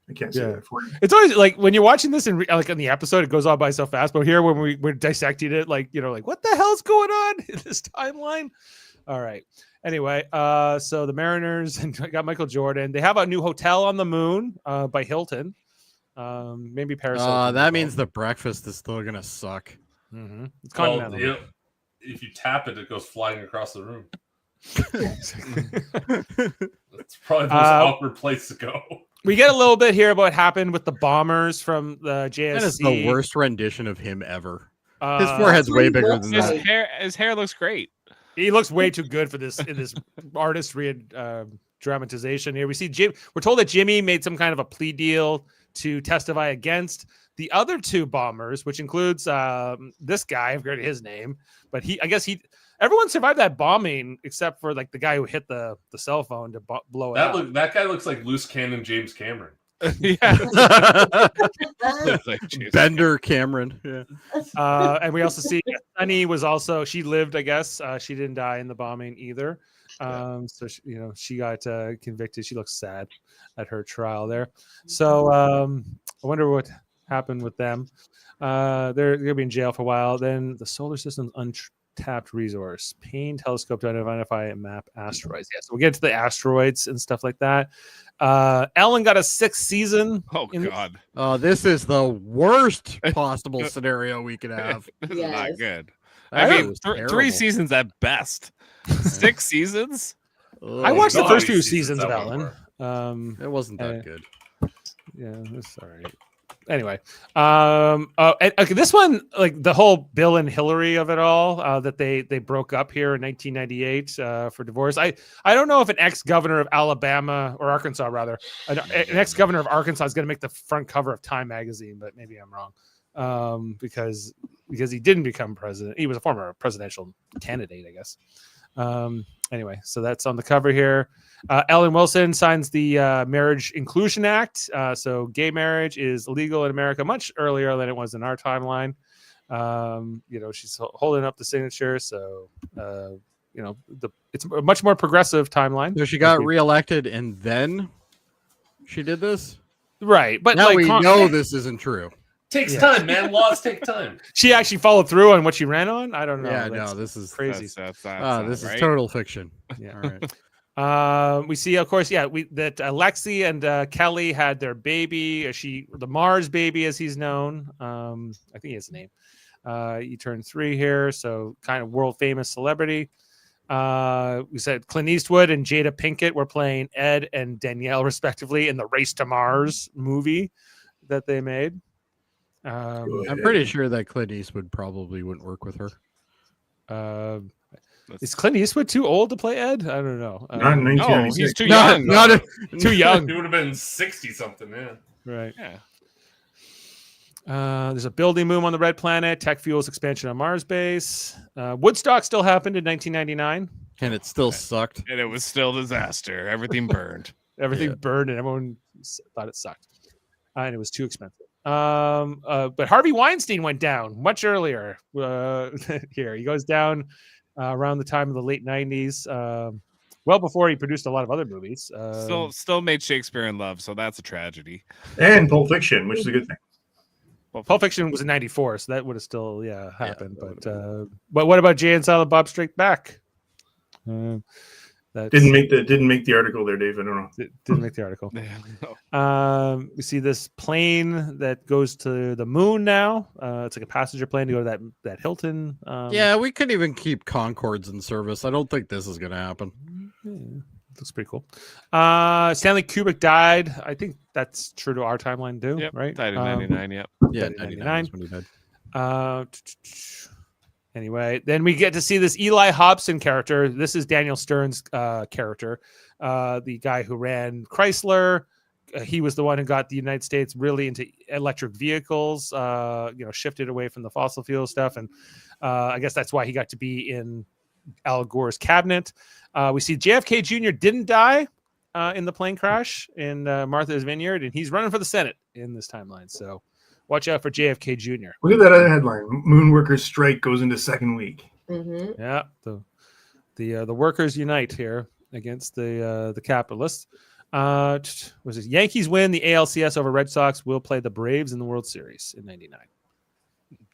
I can't say that for you. It's always like when you're watching this in like in the episode, it goes on by so fast. But here, when we're dissecting it, like like what the hell's going on in this timeline? All right. Anyway, so the Mariners and got Michael Jordan. They have a new hotel on the moon by Hilton. Maybe Paris. That means the breakfast is still gonna suck. Mm-hmm. It's Well, continental. if you tap it, it goes flying across the room. It's probably the most awkward place to go. We get a little bit here about what happened with the bombers from the JSC. That is the worst rendition of him ever. His forehead's way bigger than that. His hair looks great. He looks way too good for this in this artistry and dramatization here. We see Jim. We're told that Jimmy made some kind of a plea deal to testify against the other two bombers, which includes this guy. I've heard his name, but everyone survived that bombing except for like the guy who hit the cell phone to blow it up. That guy looks like loose cannon James Cameron. Bender Cameron. Yeah. And we also see Sunny was also, she lived, I guess. She didn't die in the bombing either. So she got convicted. She looks sad at her trial there. So I wonder what happened with them. They're gonna be in jail for a while. Then the solar system's untapped resource. Payne telescope to identify and map asteroids. Yeah, so we'll get to the asteroids and stuff like that. Ellen got a 6th season. Oh God. Oh, this is the worst possible scenario we could have. This is not good. That I mean, was 3 terrible. seasons at best. 6 seasons. I watched the Not first many few seasons seasons of that Ellen. It wasn't that good. Yeah, it's all right. Anyway, okay, this one, like the whole Bill and Hillary of it all, that they broke up here in 1998 for divorce. I don't know if an ex-governor of Alabama or Arkansas, rather, an ex-governor of Arkansas is going to make the front cover of Time magazine, but maybe I'm wrong, because he didn't become president. He was a former presidential candidate, I guess. Anyway, so that's on the cover here. Ellen Wilson signs the Marriage Inclusion Act. So gay marriage is legal in America much earlier than it was in our timeline. She's holding up the signature. So, it's a much more progressive timeline. So she got reelected and then she did this? Right. But now we know this isn't true. Takes time, man. Laws take time. She actually followed through on what she ran on. I don't know. Yeah, no, this is crazy. This is total fiction. Yeah. All right. We see, of course, that Lexi and Kelly had their baby. The Mars baby, as he's known. I think he has a name. He turned 3 here, so kind of world famous celebrity. We said Clint Eastwood and Jada Pinkett were playing Ed and Danielle, respectively, in the Race to Mars movie that they made. I'm pretty sure that Clint Eastwood probably wouldn't work with her. Is Clint Eastwood too old to play Ed? I don't know. No, he's too young. Too young. He would have been 60 something. Yeah. Right. Yeah. There's a building boom on the Red Planet. Tech fuels expansion on Mars base. Woodstock still happened in 1999, and it still sucked. And it was still a disaster. Everything burned. Everything burned, and everyone thought it sucked. And it was too expensive. But Harvey Weinstein went down much earlier. Here he goes down around the time of the late 90s, well before he produced a lot of other movies. Still made Shakespeare in Love, so that's a tragedy. And Pulp Fiction, which is a good thing. Well, Pulp Fiction was in 94, so that would have still happened. But what about Jay and Silent Bob Strike Back? Didn't make the article there, Dave. I don't know. Didn't make the article. We see this plane that goes to the moon now. It's like a passenger plane to go to that Hilton. We couldn't even keep Concords in service. I don't think this is going to happen. Looks pretty cool. Stanley Kubrick died. I think that's true to our timeline too, right? Died in 99, yep. Yeah, 99 is when he died. Anyway, then we get to see this Eli Hobson character. This is Daniel Stern's character, the guy who ran Chrysler. He was the one who got the United States really into electric vehicles, shifted away from the fossil fuel stuff. And I guess that's why he got to be in Al Gore's cabinet. We see JFK Jr. didn't die in the plane crash in Martha's Vineyard, and he's running for the Senate in this timeline. So watch out for JFK Jr. Look at that other headline: Moon workers strike goes into 2nd week. Mm-hmm. Yeah, the workers unite here against the capitalists. Was this Yankees win the ALCS over Red Sox? Will play the Braves in the World Series in '99.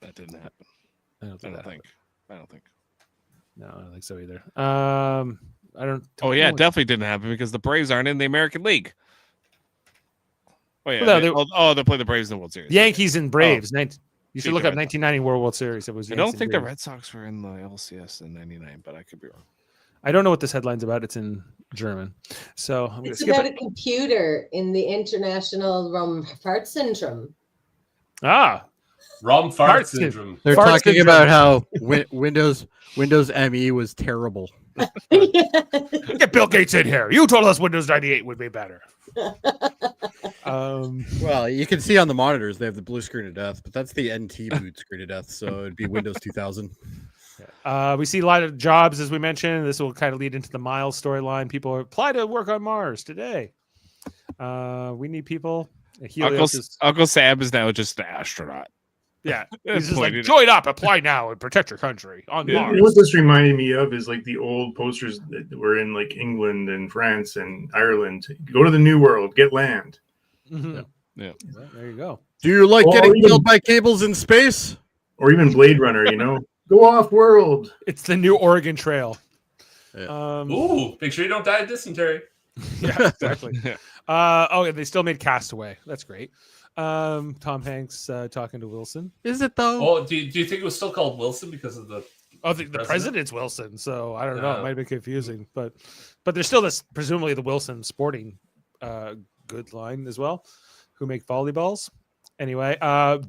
That didn't happen. I don't think. I don't think. No, I don't think so either. I don't. Oh yeah, it definitely didn't happen because the Braves aren't in the American League. Oh yeah. Well, they play the Braves in the World Series. Yankees and Braves. Oh. You should look up 1990 World Series. It was. I don't think the Red Sox were in the LCS in '99, but I could be wrong. I don't know what this headline's about. It's in German, so I'm it's about a computer in the International Raumfahrt Syndrome. Raumfahrt Syndrome. They're talking about how Windows ME was terrible. Get Bill Gates in here. You told us Windows 98 would be better. Well, you can see on the monitors they have the blue screen of death, but that's the NT boot screen of death, so it'd be Windows 2000. We see a lot of jobs, as we mentioned. This will kind of lead into the Miles storyline. People apply to work on Mars today. We need people. Uncle Sam is now just an astronaut. Yeah, he's just like, join up, apply now, and protect your country on Mars. What this reminded me of is like the old posters that were in like England and France and Ireland. Go to the New World, get land. Mm-hmm. Yeah, there you go. Do you like getting killed by cables in space? Or even Blade Runner, Go off world. It's the new Oregon Trail. Yeah. Make sure you don't die of dysentery. Yeah, exactly. And they still made Castaway. That's great. Tom Hanks talking to Wilson. Is it though? Oh, do you think it was still called Wilson because of the? Oh, the president's Wilson. So I don't know. It might be confusing, but there's still this presumably the Wilson Sporting good line as well, who make volleyballs. Anyway,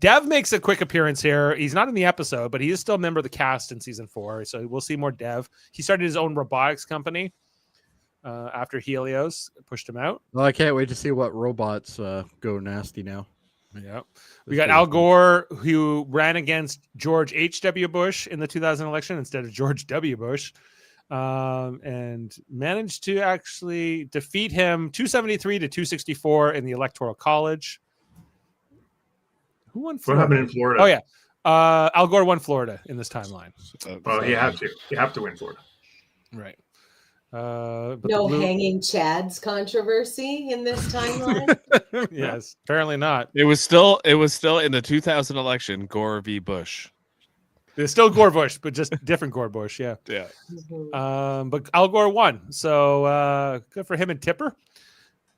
Dev makes a quick appearance here. He's not in the episode, but he is still a member of the cast in season 4. So we'll see more Dev. He started his own robotics company after Helios pushed him out. Well, I can't wait to see what robots go nasty now. Yeah. We got Al Gore, who ran against George H.W. Bush in the 2000 election instead of George W. Bush, and managed to actually defeat him 273 to 264 in the Electoral College. Who won Florida? What happened in Florida? Oh, yeah. Al Gore won Florida in this timeline. Well, you have to. You have to win Florida. Right. No hanging Chads controversy in this timeline. Yes, apparently not. It was still in the 2000 election, Gore v. Bush. It's still Gore Bush, but just different Gore Bush. Yeah. Yeah. But Al Gore won, so good for him and Tipper.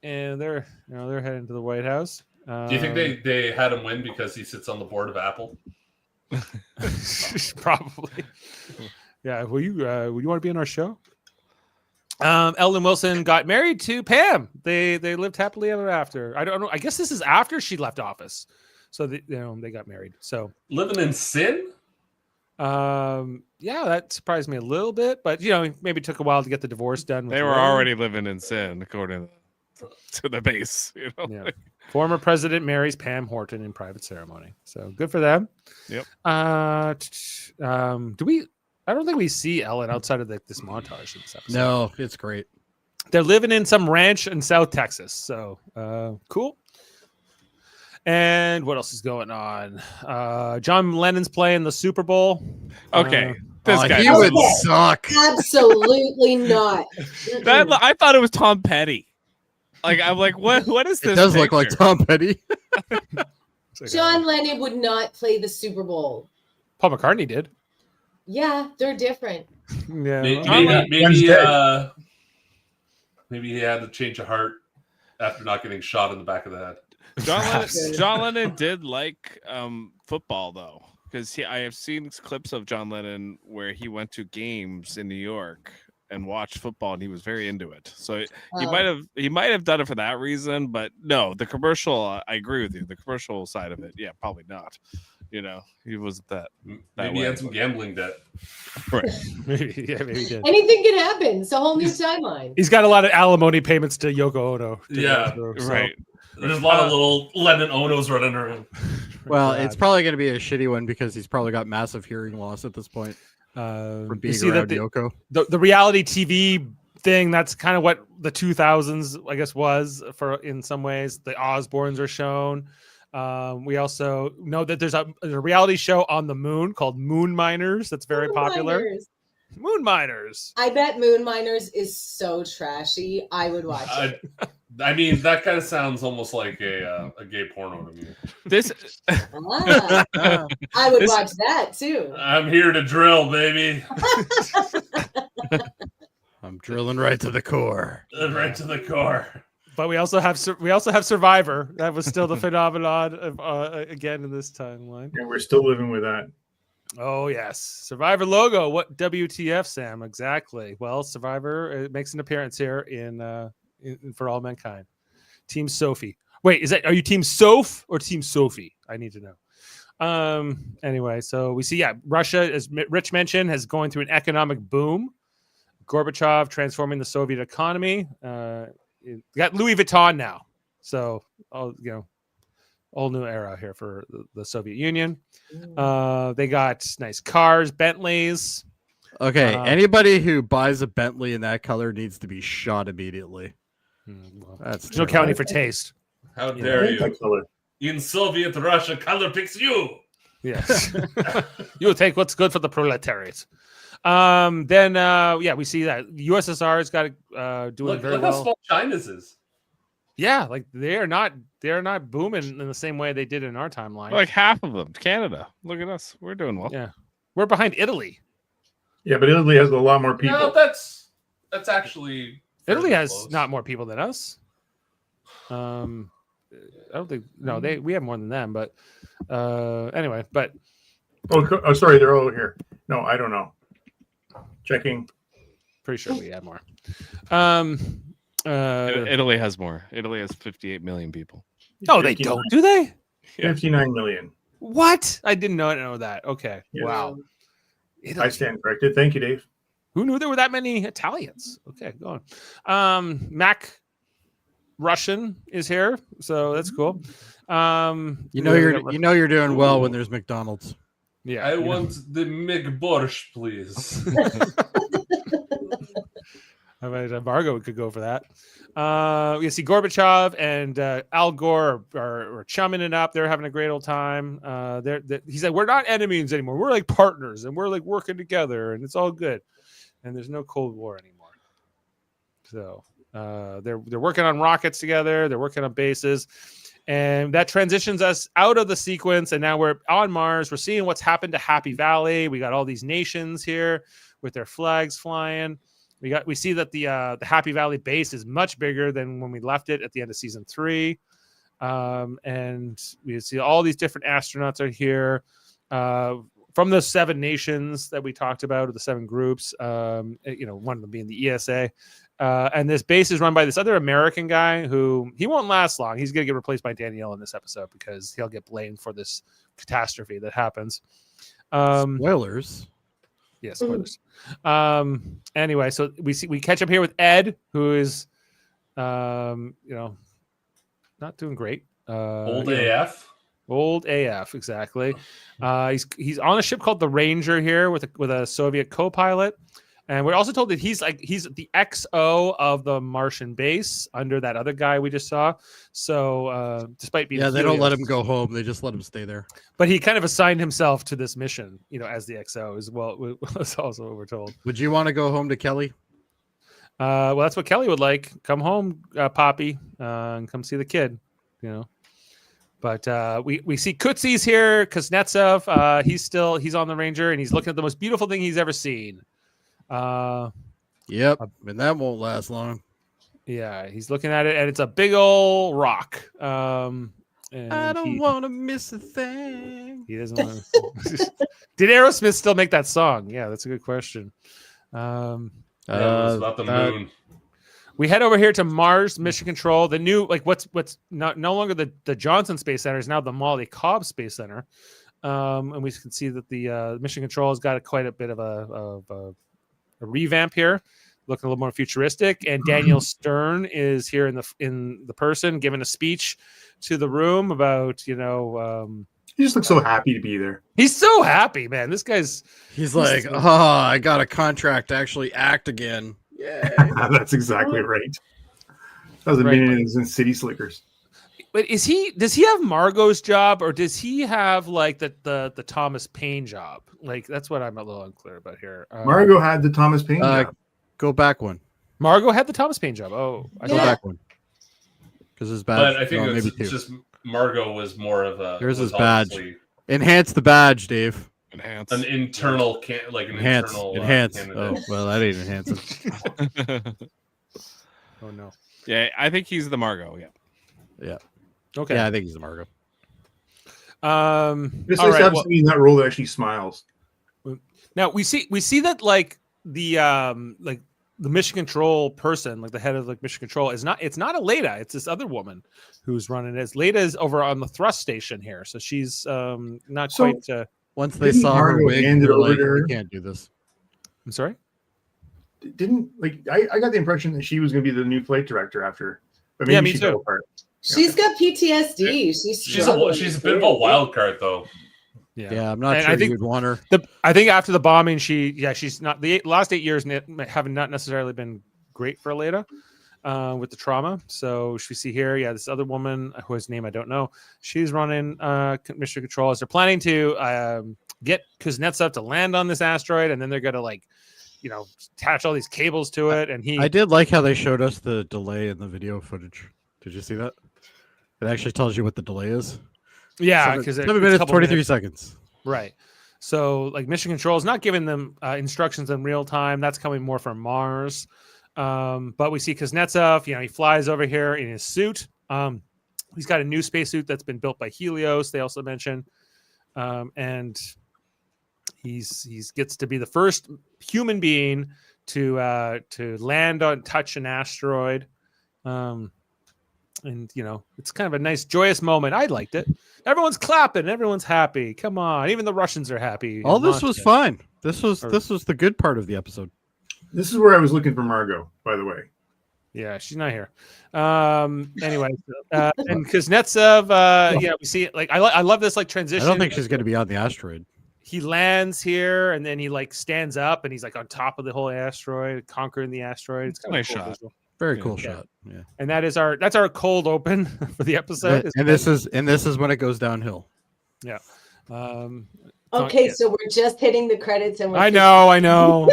And they're heading to the White House. Do you think they had him win because he sits on the board of Apple? Probably. Yeah. Will you want to be on our show? Eldon Wilson got married to Pam. They lived happily ever after. I don't know. I guess this is after she left office, so they got married. So living in sin. Yeah, that surprised me a little bit, but maybe it took a while to get the divorce done. They were already living in sin, according to the base. Yeah. Former president marries Pam Horton in private ceremony. So good for them. Yep. I don't think we see Ellen outside of this montage in this episode. No, it's great. They're living in some ranch in South Texas. So cool. And what else is going on? John Lennon's playing the Super Bowl. Okay. This guy would suck. Absolutely not. I thought it was Tom Petty. Like, I'm like, what is this? It does look like Tom Petty. John Lennon would not play the Super Bowl. Paul McCartney did. Yeah, they're different. Yeah. Maybe he had to change of heart after not getting shot in the back of the head. John Lennon did like football though, because I have seen clips of John Lennon where he went to games in New York and watched football, and he was very into it. So he might have done it for that reason, but no, the commercial. I agree with you. The commercial side of it, yeah, probably not. He wasn't that. Maybe he had some gambling debt. Right. maybe he did. Anything can happen. It's a whole new timeline. He's got a lot of alimony payments to Yoko Ono. Right. There's a lot of little Lennon Onos running around. Well, it's probably going to be a shitty one because he's probably got massive hearing loss at this point. From being around Yoko. The reality TV thing, that's kind of what the 2000s, I guess, was in some ways. The Osbournes are shown. We also know that there's a reality show on the moon called Moon Miners that's very popular. Moon Miners. I bet Moon Miners is so trashy. I would watch it. I mean, that kind of sounds almost like a gay porno to me. This I would watch that too. I'm here to drill, baby. I'm drilling right to the core. Right to the core. But we also have Survivor. That was still the phenomenon of, again in this timeline. And we're still living with that. Oh yes, Survivor logo. What WTF, Sam? Exactly. Well, Survivor makes an appearance here in For All Mankind. Team Sophie. Wait, are you Team Soph or Team Sophie? I need to know. Anyway, so we see, Russia, as Rich mentioned, has going through an economic boom. Gorbachev transforming the Soviet economy. Got Louis Vuitton now, so all new era here for the Soviet Union. They got nice cars, Bentleys. Okay, anybody who buys a Bentley in that color needs to be shot immediately. Well, That's no counting for taste. How dare you? Color. In Soviet Russia, color picks you. Yes, you'll take what's good for the proletariat. Then we see that USSR's got doing very look well. how small China's is. Yeah, like they're not booming in the same way they did in our timeline. like half of them. Canada. Look at us. We're doing well. Yeah, we're behind Italy. Yeah, but Italy has a lot more people. No, that's actually Italy has close. not more people than us. I don't think we have more than them, but anyway, but Oh, sorry, they're all here. No, I don't know. Checking. pretty sure we have more. Italy has more. Italy has 58 million people. No, they don't. Do they? 59 million. What? I didn't know that. Okay. Yeah. Wow. I Italy. stand corrected. Thank you, Dave. Who knew there were that many Italians? Okay, go on. Mac Russian is here, so that's cool. You're doing well when there's McDonald's. Yeah. I want the McBorscht, please. I mean, Margot could go for that. You see Gorbachev and Al Gore are chumming it up. They're having a great old time. He said, "We're not enemies anymore. We're like partners, and we're like working together, and it's all good. And there's no Cold War anymore." So they're working on rockets together. They're working on bases, and that transitions us out of the sequence. And now we're on Mars. We're seeing what's happened to Happy Valley. We got all these nations here with their flags flying. We see that the Happy Valley base is much bigger than when we left it at the end of season 3, and we see all these different astronauts are here from the 7 nations that we talked about, or the 7 groups. One of them being the ESA, and this base is run by this other American guy who he won't last long. He's going to get replaced by Danielle in this episode because he'll get blamed for this catastrophe that happens. Spoilers. Yes, spoilers. Anyway, so we catch up here with Ed, who is not doing great. Old AF. Old AF, exactly. He's on a ship called the Ranger here with a Soviet co-pilot. And we're also told that he's the XO of the Martian base under that other guy we just saw. So despite being they don't let him go home; they just let him stay there. But he kind of assigned himself to this mission, as the XO as well. That's also what we're told. Would you want to go home to Kelly? Well, that's what Kelly would like. Come home, Poppy, and come see the kid. But we see Kutzi's here. Kuznetsov, he's on the Ranger, and he's looking at the most beautiful thing he's ever seen. Yep, and that won't last long. Yeah, he's looking at it, and it's a big old rock. And I don't want to miss a thing. He doesn't want to. Did Aerosmith still make that song? Yeah, that's a good question. It was about the moon. We head over here to Mars Mission Control. The new, what's not no longer the Johnson Space Center is now the Molly Cobb Space Center, and we can see that the Mission Control has got quite a bit of a revamp here, looking a little more futuristic. And Daniel Stern is here in the person giving a speech to the room about he just looks so happy to be there. He's so happy, man. This guy's like, I got a contract to actually act again. Yeah, that's exactly right. That was a minute in City Slickers. But does he have Margot's job, or does he have the Thomas Paine job? That's what I'm a little unclear about here. Margot had the Thomas Paine job. Go back one. Margot had the Thomas Paine job. Oh, go back one. because his badge. But I think maybe it's just Margot was more of a. There's his was badge. obviously Enhance the badge, Dave. Enhance. An internal Enhance. internal Oh, candidate. well, that ain't enhancing. Oh no. Yeah, I think he's the Margot. Yeah. Okay. Yeah, I think he's the Margot. It's all nice to right. have Well, somebody in that role that actually smiles. now we see that like the mission control person, like the head of like mission control, it's not Aleda, it's this other woman who's running it. Leda is over on the thrust station here, so she's not So- quite. Once they Didn't saw her Margot wig, hand it they're over like, to her? we can't do this. I'm sorry. Didn't like I got the impression that she was going to be the new flight director after, but maybe Yeah, me she too. fell apart. She's got PTSD. She's a bit of a wild card though. Yeah, I'm not And sure I think you'd want her. I think after the bombing, she's not the last 8 years haven't not necessarily been great for Aleda with the trauma. So we see here, this other woman whose name I don't know. She's running mission control as they're planning to get Kuznetsov to land on this asteroid, and then they're gonna attach all these cables to it. And I did like how they showed us the delay in the video footage. Did you see that? It actually tells you what the delay is. because 7 minutes, 43 seconds. Right. So like mission control is not giving them instructions in real time. That's coming more from Mars. But we see Kuznetsov, he flies over here in his suit. He's got a new spacesuit that's been built by Helios. They also mention, and he's gets to be the first human being to land on touch an asteroid. And it's kind of a nice joyous moment. I liked it. Everyone's clapping, everyone's happy. Come on, even the Russians are happy. All this was fine. This was the good part of the episode. This is where I was looking for Margot, by the way. Yeah, she's not here. Anyway, and Kuznetsov, we see it. Like I love this like transition. I don't think she's going to be on the asteroid. He lands here and then he like stands up and he's like on top of the whole asteroid, conquering the asteroid. It's kind Nice of cool shot. visual. Very cool shot. Yeah. And that's our cold open for the episode. And this is when it goes downhill. Yeah. Okay, so we're just hitting the credits, and I know. I know.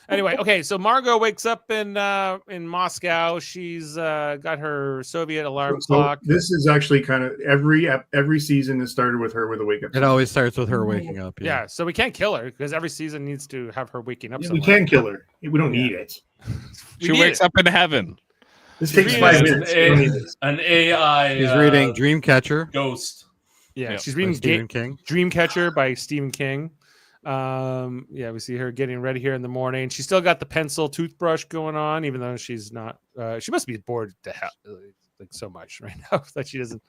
Anyway, okay, so Margot wakes up in Moscow. She's got her Soviet alarm clock. This is actually kind of every season has started with her with a wake up. It always starts with her waking up. Yeah, so we can't kill her because every season needs to have her waking up. Yeah, we can kill her. We don't need it. She wakes up in heaven. This takes 5 minutes. An AI. She's reading Dreamcatcher. Ghost. Yeah, Yeah, she's reading Stephen King. Dreamcatcher by Stephen King. We see her getting ready here in the morning. She's still got the pencil toothbrush going on, even though she's not. She must be bored to hell, like so much right now that she doesn't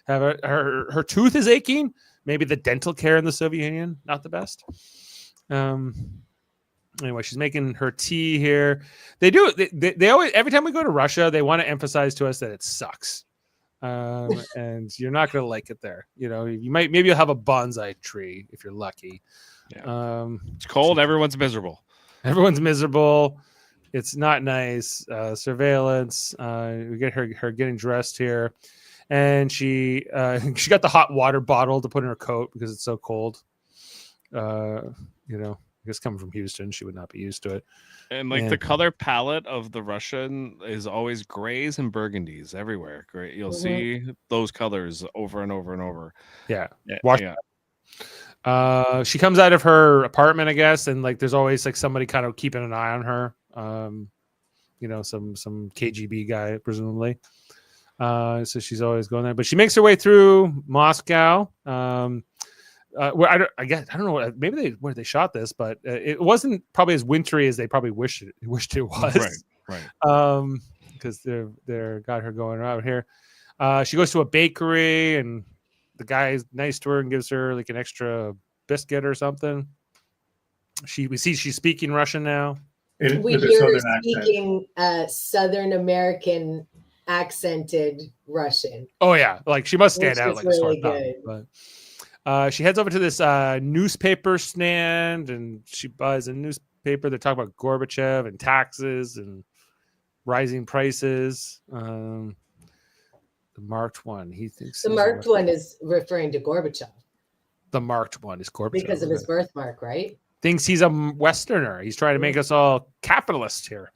have her tooth is aching. Maybe the dental care in the Soviet Union not the best. Anyway, she's making her tea here. They always every time we go to Russia, they want to emphasize to us that it sucks. And you're not going to like it there. Maybe you'll have a bonsai tree if you're lucky. Yeah. It's cold. Everyone's miserable. Everyone's miserable. It's not nice. Surveillance. We get her getting dressed here, and she got the hot water bottle to put in her coat because it's so cold. I guess coming from Houston, she would not be used to it. And the color palette of the Russian is always grays and burgundies everywhere. Great, you'll see those colors over and over and over. Yeah. Yeah. She comes out of her apartment, I guess, and like there's always like somebody kind of keeping an eye on her. Some KGB guy presumably. So she's always going there, but she makes her way through Moscow. Where I don't know maybe where they shot this, but it wasn't probably as wintry as they probably wished it was. Right. Because they're got her going around here. She goes to a bakery and the guy's nice to her and gives her like an extra biscuit or something. We see she's speaking Russian now. We hear her speaking Southern American accented Russian. Oh yeah, like she must stand out like really a sore thumb. But she heads over to this newspaper stand and she buys a newspaper. They're talking about Gorbachev and taxes and rising prices. The marked one. He thinks the marked one is referring to Gorbachev. The marked one is Gorbachev because of his birthmark, right? Thinks he's a Westerner. He's trying to make us all capitalists here.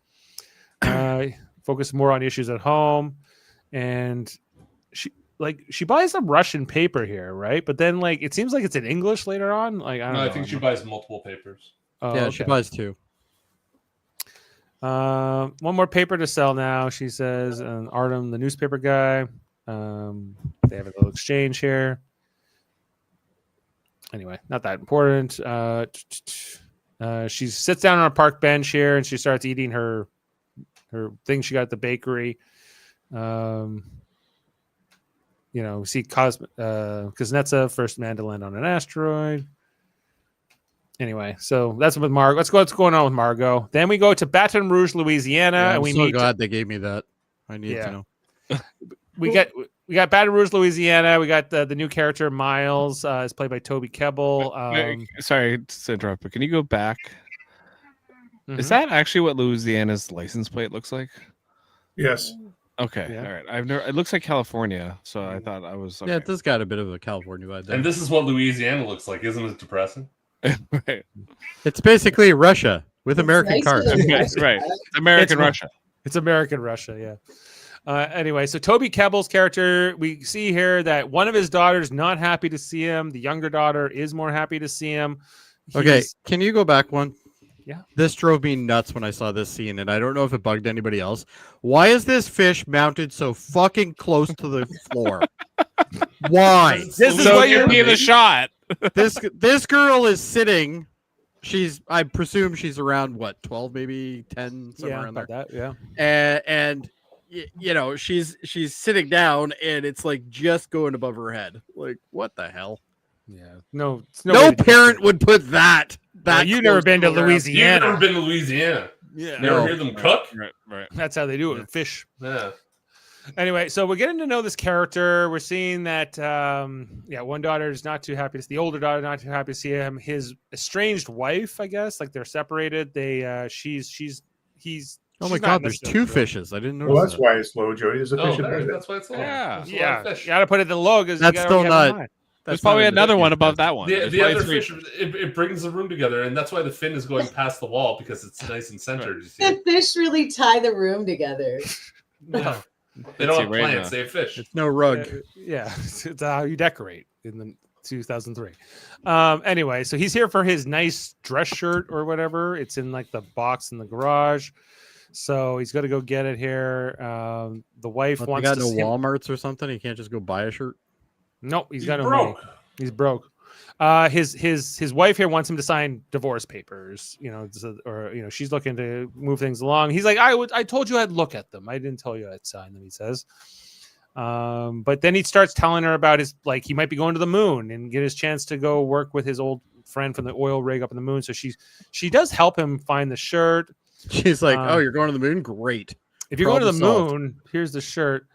focus more on issues at home. And she buys some Russian paper here, right? But then like it seems like it's in English later on. Like I don't know. I think she buys multiple papers. Oh, yeah, okay. she buys 2. One more paper to sell now, she says. And Artem, the newspaper guy. They have a little exchange here. Anyway, not that important. She sits down on a park bench here and she starts eating her thing she got at the bakery. We see Kuznetsov, first man to land on an asteroid. Anyway, so that's with Margot. Let's go. What's going on with Margot? Then we go to Baton Rouge, Louisiana, and we so glad they gave me that. I need to know. We got Baton Rouge, Louisiana. We got the new character Miles, is played by Toby Kebbell. Sorry to interrupt, but can you go back? Mm-hmm. Is that actually what Louisiana's license plate looks like? Yes. Okay, all right. I've never. It looks like California, so I thought I was. Okay. Yeah, this got a bit of a California vibe there. And this is what Louisiana looks like. Isn't it depressing? Right. It's basically Russia with American cars. Right. American Russia. It's American Russia, yeah. Anyway, so Toby Kebbell's character, we see here that one of his daughters not happy to see him. The younger daughter is more happy to see him. Okay, can you go back one? Yeah. This drove me nuts when I saw this scene, and I don't know if it bugged anybody else. Why is this fish mounted so fucking close to the floor? Why? This is what you're being a shot. This girl is sitting. I presume she's around what, 12, maybe 10, somewhere around there. That, yeah. And she's sitting down, and it's like just going above her head. Like, what the hell? Yeah. No parent would put that. You've never been to Louisiana. You've never been to Louisiana. Yeah. Never hear them cook? Right. That's how they do it with fish. Yeah. Anyway, so we're getting to know this character. We're seeing that, one daughter is not too happy to see the older daughter, not too happy to see him. His estranged wife, I guess, like they're separated. He's. Oh my God! There's 2 fishes. I didn't know. Well, that's why it's low, Jody. There's a fish in there. That's why it's low. Yeah. You got to put it in low because that's still not. There's probably another one above that one. The other fish, it brings the room together, and that's why the fin is going past the wall because it's nice and centered. You see? The fish really tie the room together. No. They don't have plants, they have fish. It's no rug. Yeah, it's how you decorate in the 2003. Anyway, so he's here for his nice dress shirt or whatever. It's in like the box in the garage. So he's got to go get it here. The wife wants to. Got no Walmarts or something. He can't just go buy a shirt. Nope, he's got no broke. money. He's broke. His wife here wants him to sign divorce papers. She's looking to move things along. He's like, I told you I'd look at them. I didn't tell you I'd sign them. He says. But then he starts telling her about he might be going to the moon and get his chance to go work with his old friend from the oil rig up in the moon. So she does help him find the shirt. She's like, oh, you're going to the moon? Great. If you're going to the moon, here's the shirt.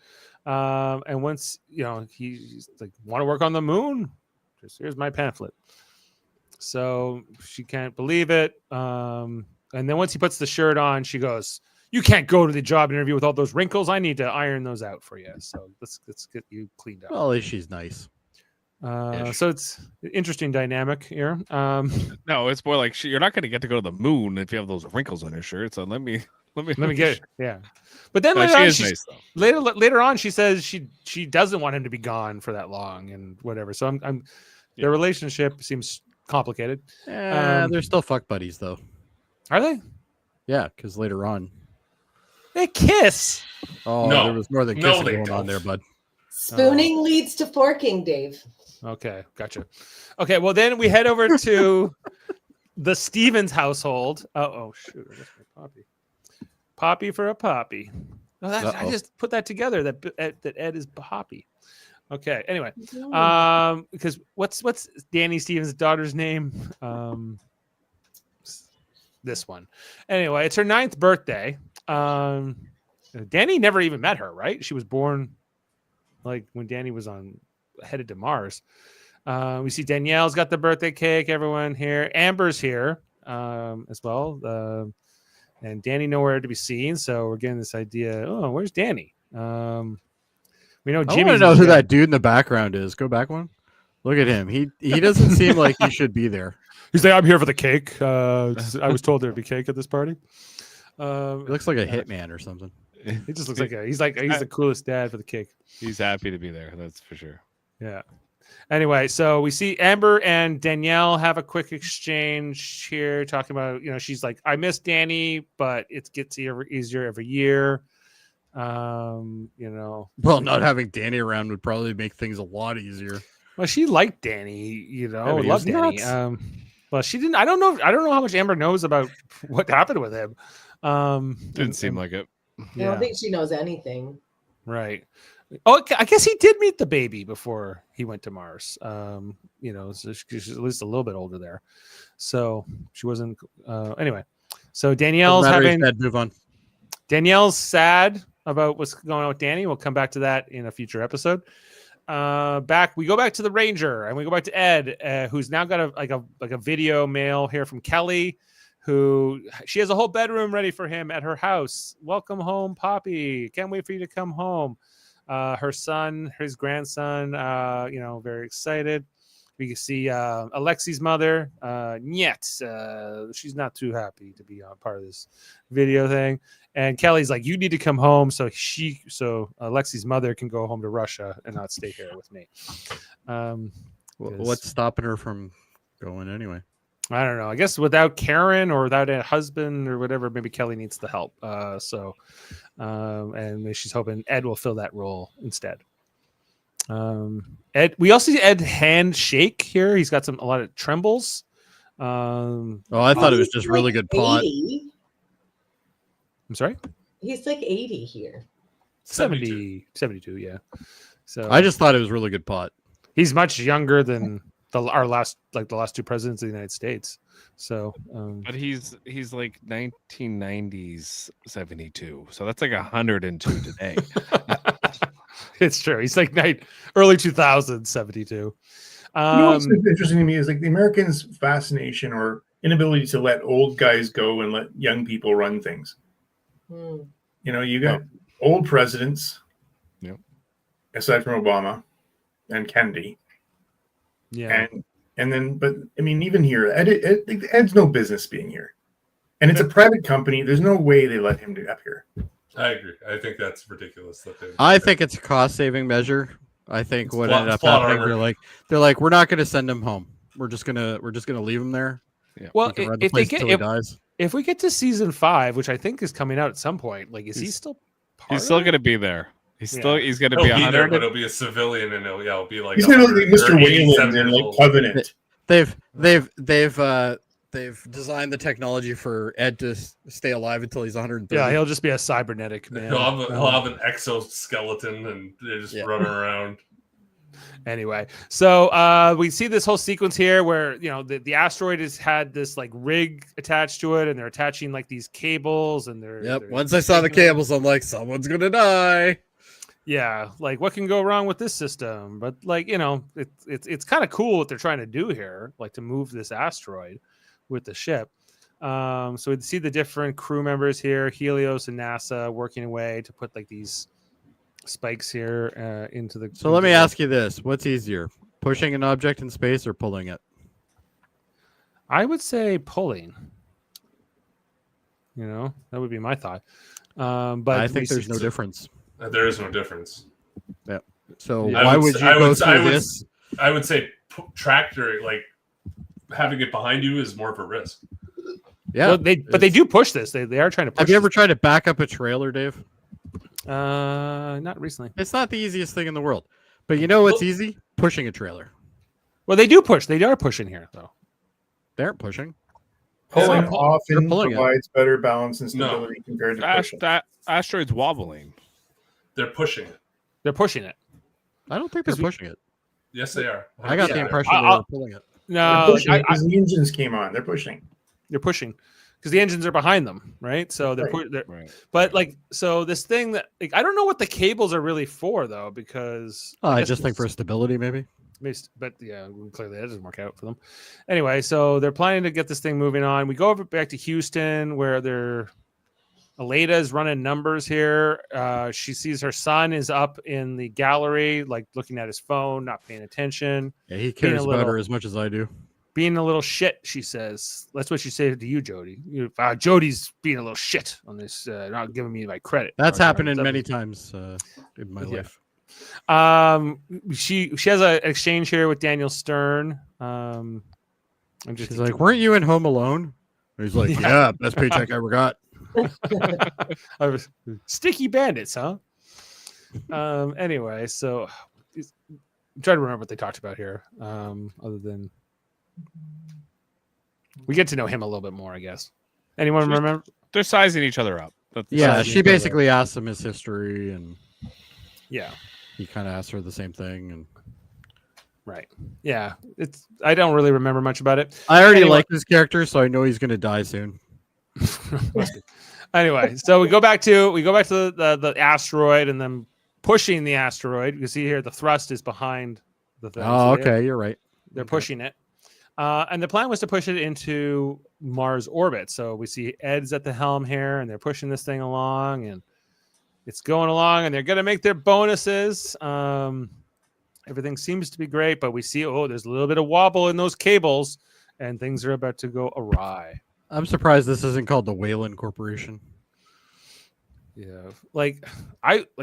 And once, he's like, want to work on the moon? Just here's my pamphlet. So she can't believe it. And then once he puts the shirt on, she goes, you can't go to the job interview with all those wrinkles. I need to iron those out for you. So let's get you cleaned up. Well, at least she's nice. So it's an interesting dynamic here. No, it's more like you're not going to get to go to the moon if you have those wrinkles on your shirt. So let me get it. Yeah. But then later on, she says she doesn't want him to be gone for that long and whatever. So their relationship seems complicated. They're still fuck buddies though. Are they? Yeah, because later on they kiss. Oh, no. There was more than kissing going on there, bud. Spooning leads to forking, Dave. Okay, gotcha. Okay, well then we head over to the Stevens household. Oh shoot! I guess my Poppy. Poppy for a Poppy. No, I just put that together. That Ed is Poppy. Okay. Anyway, because what's Danny Stevens' daughter's name? This one. Anyway, it's her 9th birthday. Danny never even met her, right? She was born like when Danny was headed to Mars. We see Danielle's got the birthday cake. Everyone here. Amber's here as well. And Danny nowhere to be seen. So we're getting this idea. Oh, where's Danny? We know Jimmy. I want to know who that dude in the background is. Go back one. Look at him. He doesn't seem like he should be there. He's like, I'm here for the cake. I was told there'd be cake at this party. He looks like a hitman or something. He just looks he's the coolest dad for the cake. He's happy to be there. That's for sure. Yeah. Anyway, so we see Amber and Danielle have a quick exchange here, talking about, she's like, I miss Danny, but it gets easier every year. Well, not having Danny around would probably make things a lot easier. Well, she liked Danny, loved Danny. Nuts. Well, she didn't. I don't know how much Amber knows about what happened with him. Didn't seem like it. I don't think she knows anything. Right. Oh, I guess he did meet the baby before he went to Mars. So she's at least a little bit older there. So she wasn't. Anyway, so Danielle's move on. Danielle's sad about what's going on with Danny. We'll come back to that in a future episode. We go back to the Ranger, and we go back to Ed, who's now got a video mail here from Kelly, who she has a whole bedroom ready for him at her house. Welcome home, Poppy. Can't wait for you to come home. Her son, his grandson, very excited. We can see Alexi's mother. She's not too happy to be on part of this video thing. And Kelly's like, you need to come home so Alexi's mother can go home to Russia and not stay here with me. What's stopping her from going anyway? I don't know. I guess without Karen or without a husband or whatever, maybe Kelly needs the help. And she's hoping Ed will fill that role instead. Ed, we also see Ed hand shake here. He's got a lot of trembles. I thought it was just really good pot. 80. I'm sorry? He's like 80 here. 72, yeah. So I just thought it was really good pot. He's much younger than the last two presidents of the United States. So, but he's like 1990s 72. So that's like 102 today. It's true. He's like early 2000s 72. What's interesting to me is like the Americans' fascination or inability to let old guys go and let young people run things. You got old presidents, aside from Obama and Kennedy. Yeah. And then, but I mean, even here, Ed's no business being here. And it's a private company. There's no way they let him up here. I agree. I think that's ridiculous. I think it's a cost-saving measure. I think what ended up happening, they're like, we're not going to send him home. We're just gonna leave him there. Yeah. Well, if we get to season 5, which I think is coming out at some point, is he still? He's still going to be there. He's going to be 100. There, but it'll be a civilian, and it'll be like he's going to be Mr. Wayland in Covenant. They've designed the technology for Ed to stay alive until he's 130. Yeah, he'll just be a cybernetic man. He'll have an exoskeleton and they just running around. Anyway, so we see this whole sequence here where the asteroid has had this rig attached to it, and they're attaching these cables, and they're Once I saw the cables, I'm like, someone's gonna die. Yeah, what can go wrong with this system? But it's kind of cool what they're trying to do here, to move this asteroid with the ship. So we see the different crew members here, Helios and NASA, working away to put these spikes here into the. So let me ask you this: what's easier, pushing an object in space or pulling it? I would say pulling. That would be my thought. But I think there's no difference. There is no difference. Yeah. So why would you go through this? I would say tractor, having it behind you is more of a risk. Yeah, but they do push this. They are trying to push. Have you ever tried to back up a trailer, Dave? Not recently. It's not the easiest thing in the world, but you know what's easy? Pushing a trailer. Well, they do push. They are pushing here, though. They aren't pushing. Pulling often provides better balance and stability compared to pushing. Asteroid's wobbling. They're pushing it. They're pushing it. I don't think they're pushing it. Yes, they are. I got the impression they were pulling it. No, because the engines came on. They're pushing. They're pushing because the engines are behind them, right? So they're right. But so this thing that I don't know what the cables are really for though, because I just think for stability, maybe. But yeah, clearly that doesn't work out for them. Anyway, so they're planning to get this thing moving on. We go over back to Houston where Aleda is running numbers here. She sees her son is up in the gallery, looking at his phone, not paying attention. Yeah, he cares about her as much as I do. being a little shit, she says. That's what she said to you, Jody. Jody's being a little shit on this, not giving me my credit. That's happening many times in my life. She has an exchange here with Daniel Stern. She's like, weren't you in Home Alone? And he's like, yeah, best paycheck I ever got. Sticky bandits, huh? Anyway, so I'm trying to remember what they talked about here. Other than we get to know him a little bit more, I guess. Anyone remember? They're sizing each other up. She basically asked him his history, and he kind of asked her the same thing. And right, I don't really remember much about it. I already like his character, so I know he's going to die soon. Anyway, so we go back to the asteroid, and then pushing the asteroid. You can see here the thrust is behind the thing. Oh, okay, you're right. They're pushing it. And the plan was to push it into Mars orbit. So we see Ed's at the helm here, and they're pushing this thing along, and it's going along, and they're going to make their bonuses. Everything seems to be great, but we see, there's a little bit of wobble in those cables, and things are about to go awry. I'm surprised this isn't called the Wayland Corporation. Yeah,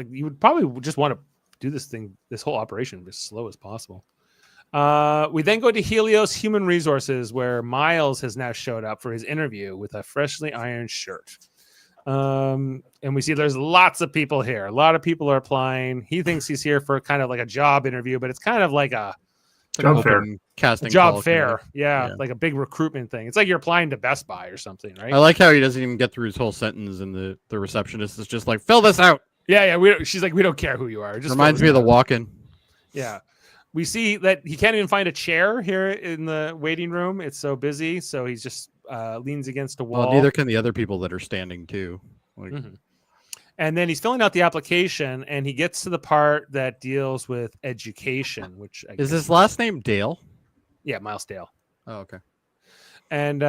you would probably just want to do this whole operation as slow as possible. We then go to Helios Human Resources, where Miles has now showed up for his interview with a freshly ironed shirt. And we see there's lots of people here. A lot of people are applying. He thinks he's here for kind of like a job interview, but it's kind of like a job fair. Job fair. Yeah, like a big recruitment thing. It's like you're applying to Best Buy or something, right? I like how he doesn't even get through his whole sentence, and the receptionist is just like, fill this out. Yeah. She's like, we don't care who you are. Just reminds me of the walk-in. Yeah. We see that he can't even find a chair here in the waiting room. It's so busy. So he's just leans against a wall. Well, neither can the other people that are standing too. And then he's filling out the application, and he gets to the part that deals with education, which is his last name Dale? Yeah, Miles Dale. Oh, okay. And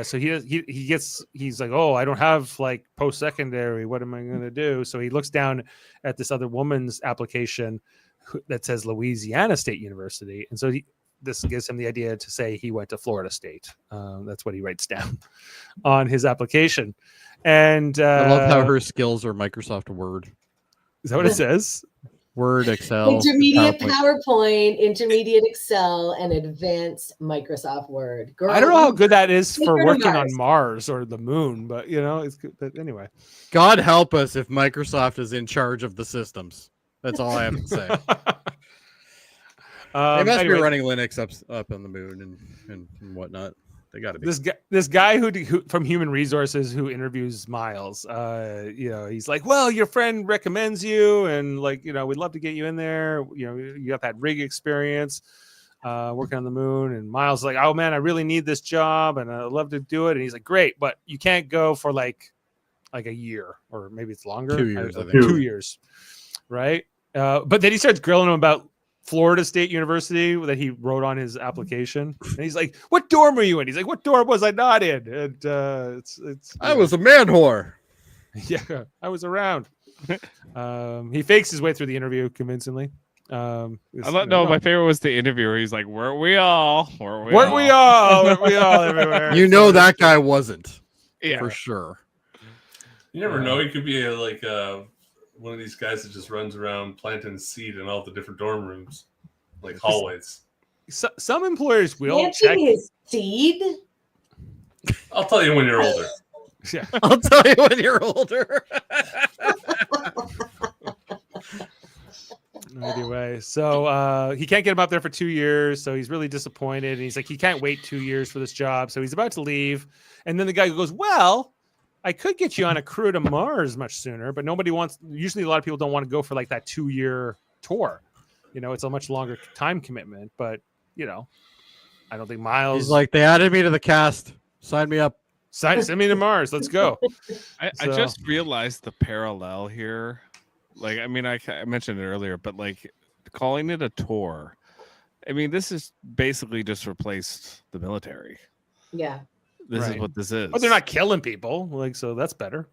so he's like, I don't have like post-secondary. What am I going to do? So he looks down at this other woman's application that says Louisiana State University. And so this gives him the idea to say he went to Florida State. That's what he writes down on his application. And I love how her skills are Microsoft Word. Is that what it says? Word, Excel, intermediate PowerPoint, intermediate Excel, and advanced Microsoft Word. Girl, I don't know how good that is for working on Mars or the moon, but it's good. But anyway, God help us if Microsoft is in charge of the systems. That's all I have to say. They must be running Linux up on the moon and whatnot. They got to be. This guy who from Human Resources who interviews Miles. He's like, well, your friend recommends you, and we'd love to get you in there. You got that rig experience, working on the moon. And Miles is like, oh man, I really need this job, and I'd love to do it. And he's like, great, but you can't go for like a year, or maybe it's longer. 2 years. I think. 2 years, right? But then he starts grilling him about Florida State University that he wrote on his application, and he's like, "What dorm were you in?" He's like, "What dorm was I not in?" And I was a man whore. Yeah, I was around. He fakes his way through the interview convincingly. My favorite was the interview where he's like, "Weren't we all? Weren't we all everywhere?" That guy wasn't. Yeah, for sure. You never know. He could be one of these guys that just runs around planting seed in all the different dorm rooms, like hallways. Some employers will planting his seed. I'll tell you when you're older. Yeah, I'll tell you when you're older. Anyway, so he can't get him up there for 2 years, so he's really disappointed. And he's like, he can't wait 2 years for this job, so he's about to leave. And then the guy goes, well, I could get you on a crew to Mars much sooner, but nobody wants. Usually, a lot of people don't want to go for like that 2 year tour. It's a much longer time commitment. But I don't think Miles. He's like, they added me to the cast. Sign me up. Send me to Mars. Let's go. I just realized the parallel here. I mentioned it earlier, but calling it a tour. This is basically just replaced the military. Yeah. This is what this is. But they're not killing people, so that's better.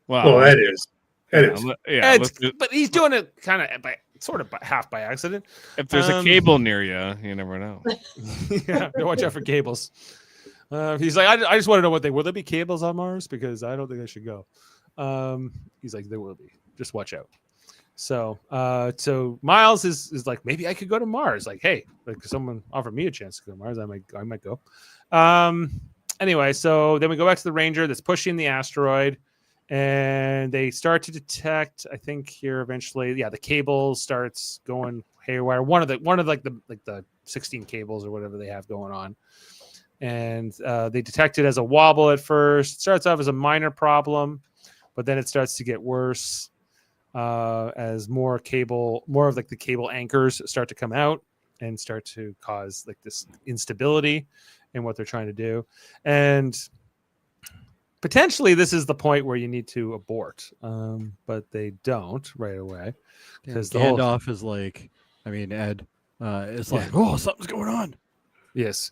Well, that is. It is. Yeah, but he's doing it kind of by sort of half by accident. If there's a cable near you, you never know. Yeah, watch out for cables. He's like, I just want to know will there be cables on Mars? Because I don't think I should go. He's like, there will be. Just watch out. So Miles is like, maybe I could go to Mars. Like, hey, like someone offered me a chance to go to Mars. I might go. Anyway, so then we go back to the Ranger that's pushing the asteroid, and they start to detect. I think here eventually, the cable starts going haywire. One of the 16 cables or whatever they have going on, and they detect it as a wobble at first. It starts off as a minor problem, but then it starts to get worse. As more of the cable anchors start to come out and start to cause like this instability in what they're trying to do. And potentially this is the point where you need to abort. But they don't right away. Because Gandalf is like, Ed is like, oh, something's going on. Yes.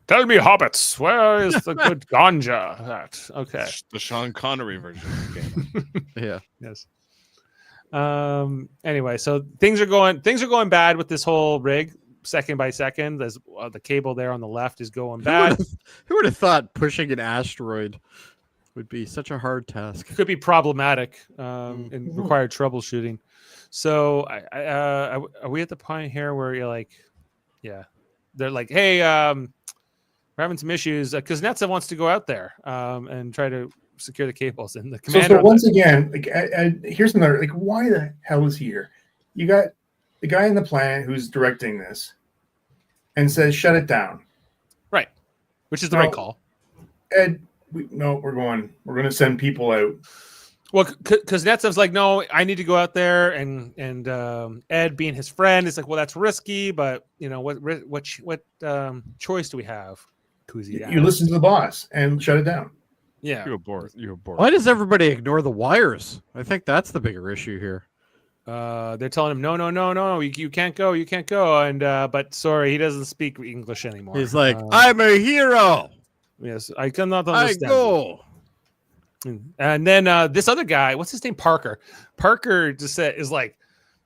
Tell me, hobbits, where is the good ganja at? Okay. The Sean Connery version. Yeah. Yes. Anyway, so things are going bad with this whole rig second by second. There's the cable there on the left is going bad. Who would have thought pushing an asteroid would be such a hard task? Could be problematic and require troubleshooting. So are we at the point here where you're like, they're like, hey, we're having some issues because Kuznetsov wants to go out there and try to secure the cables, and the commander. So once again, like, here's another. Like, why the hell is he here? You got the guy in the planet who's directing this, and says, "Shut it down." Right, which is the right call. Ed, we're going to send people out. Well, Kuznetsov's like, no, I need to go out there, and Ed, being his friend, is like, well, that's risky, but what choice do we have? Kuzi, you listen to the boss and shut it down. Yeah, you abort. Why does everybody ignore the wires? I think that's the bigger issue here. They're telling him, no, you can't go, and but sorry, he doesn't speak English anymore. He's like, I'm a hero. Yes, I cannot understand. I go. And then this other guy, what's his name? Parker just is like,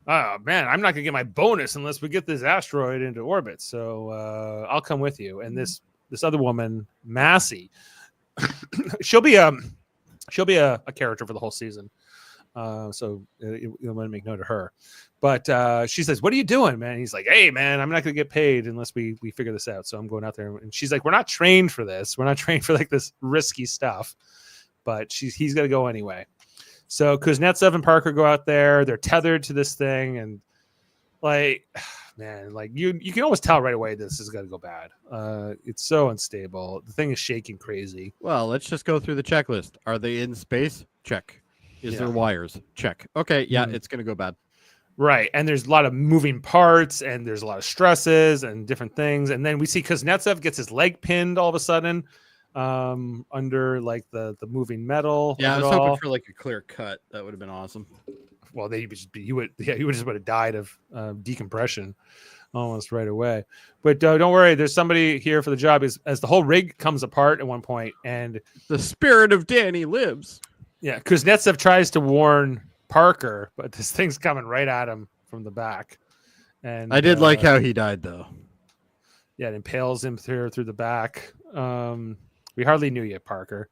oh man, I'm not gonna get my bonus unless we get this asteroid into orbit. So I'll come with you. And this other woman, Massey, she'll be a character for the whole season. So you want to make note of her. But she says, what are you doing, man? And he's like, hey man, I'm not gonna get paid unless we figure this out. So I'm going out there. And she's like, we're not trained for this. We're not trained for like this risky stuff. But he's gonna go anyway. So Kuznetsov and Parker go out there. They're tethered to this thing, and like, man, like you can always tell right away this is gonna go bad. It's so unstable. The thing is shaking crazy. Well, let's just go through the checklist. Are they in space? Check. Is there wires? Check. Okay, yeah, it's gonna go bad. Right, and there's a lot of moving parts, and there's a lot of stresses and different things. And then we see Kuznetsov gets his leg pinned all of a sudden. Under like the moving metal. Yeah, I was hoping for like a clear cut. That would have been awesome. Well, he would have died of decompression almost right away. But don't worry, there's somebody here for the job. As the whole rig comes apart at one point, and the spirit of Danny lives. Yeah, Kuznetsov tries to warn Parker, but this thing's coming right at him from the back. And I did like how he died, though. Yeah, it impales him through the back. We hardly knew you, Parker,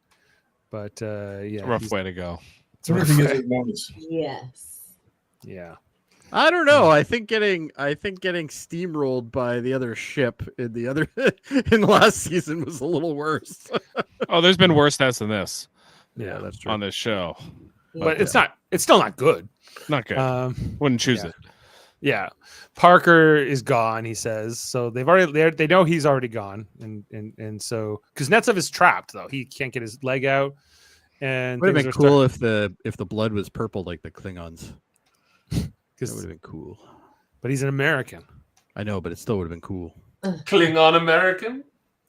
but rough way to go. Yes. Yeah. I don't know. I think getting steamrolled by the other ship in the last season was a little worse. Oh, there's been worse deaths than this. Yeah, that's true. On this show. But it's still not good. Not good. Wouldn't choose it. Yeah, Parker is gone. He says so. They know he's already gone, and so Kuznetsov is trapped though. He can't get his leg out. And would have been cool if the blood was purple like the Klingons. That would have been cool. But he's an American. I know, but it still would have been cool. Klingon American.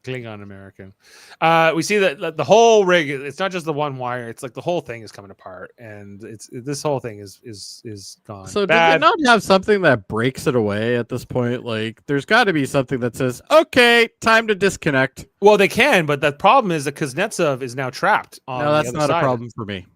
We see that the whole rig, it's not just the one wire, it's like the whole thing is coming apart, and this whole thing is gone. So does it not have something that breaks it away at this point? Like there's got to be something that says, okay, time to disconnect. Well, they can, but the problem is that Kuznetsov is now trapped on no, that's the other not side. A problem for me.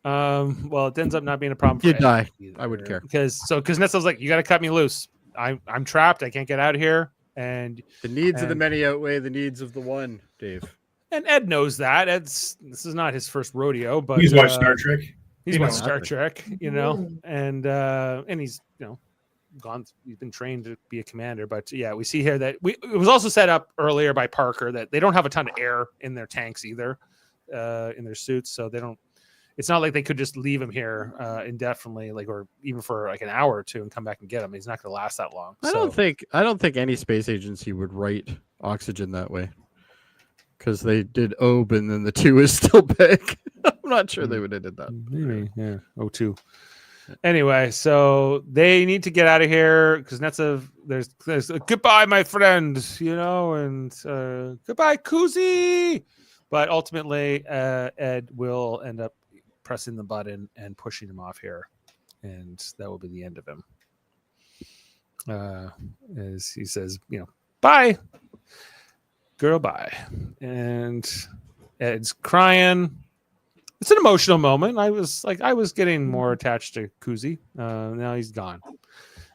Well, it ends up not being a problem. You for die. Ed I would either. care. Because Kuznetsov's like, you got to cut me loose. I'm trapped. I can't get out of here. And The needs of the many outweigh the needs of the one, Dave. And Ed knows that. This is not his first rodeo, but he's watched Star Trek. He's watched Star Trek, Mm. and he's gone. He's been trained to be a commander. But yeah, we see here that it was also set up earlier by Parker that they don't have a ton of air in their tanks either, in their suits, so they don't. It's not like they could just leave him here indefinitely, or even for like an hour or two and come back and get him. He's not going to last that long. I don't think any space agency would write oxygen that way, because they did OB and then the 2 is still big. I'm not sure they would have did that. Maybe, yeah. O2. Anyway, so they need to get out of here. Kuznetsov, there's a goodbye, my friend, and goodbye, Kuzi. But ultimately, Ed will end up pressing the button and pushing him off here, and that will be the end of him. As he says, bye, girl, bye, and Ed's crying. It's an emotional moment. I was getting more attached to Kuzi. Now he's gone.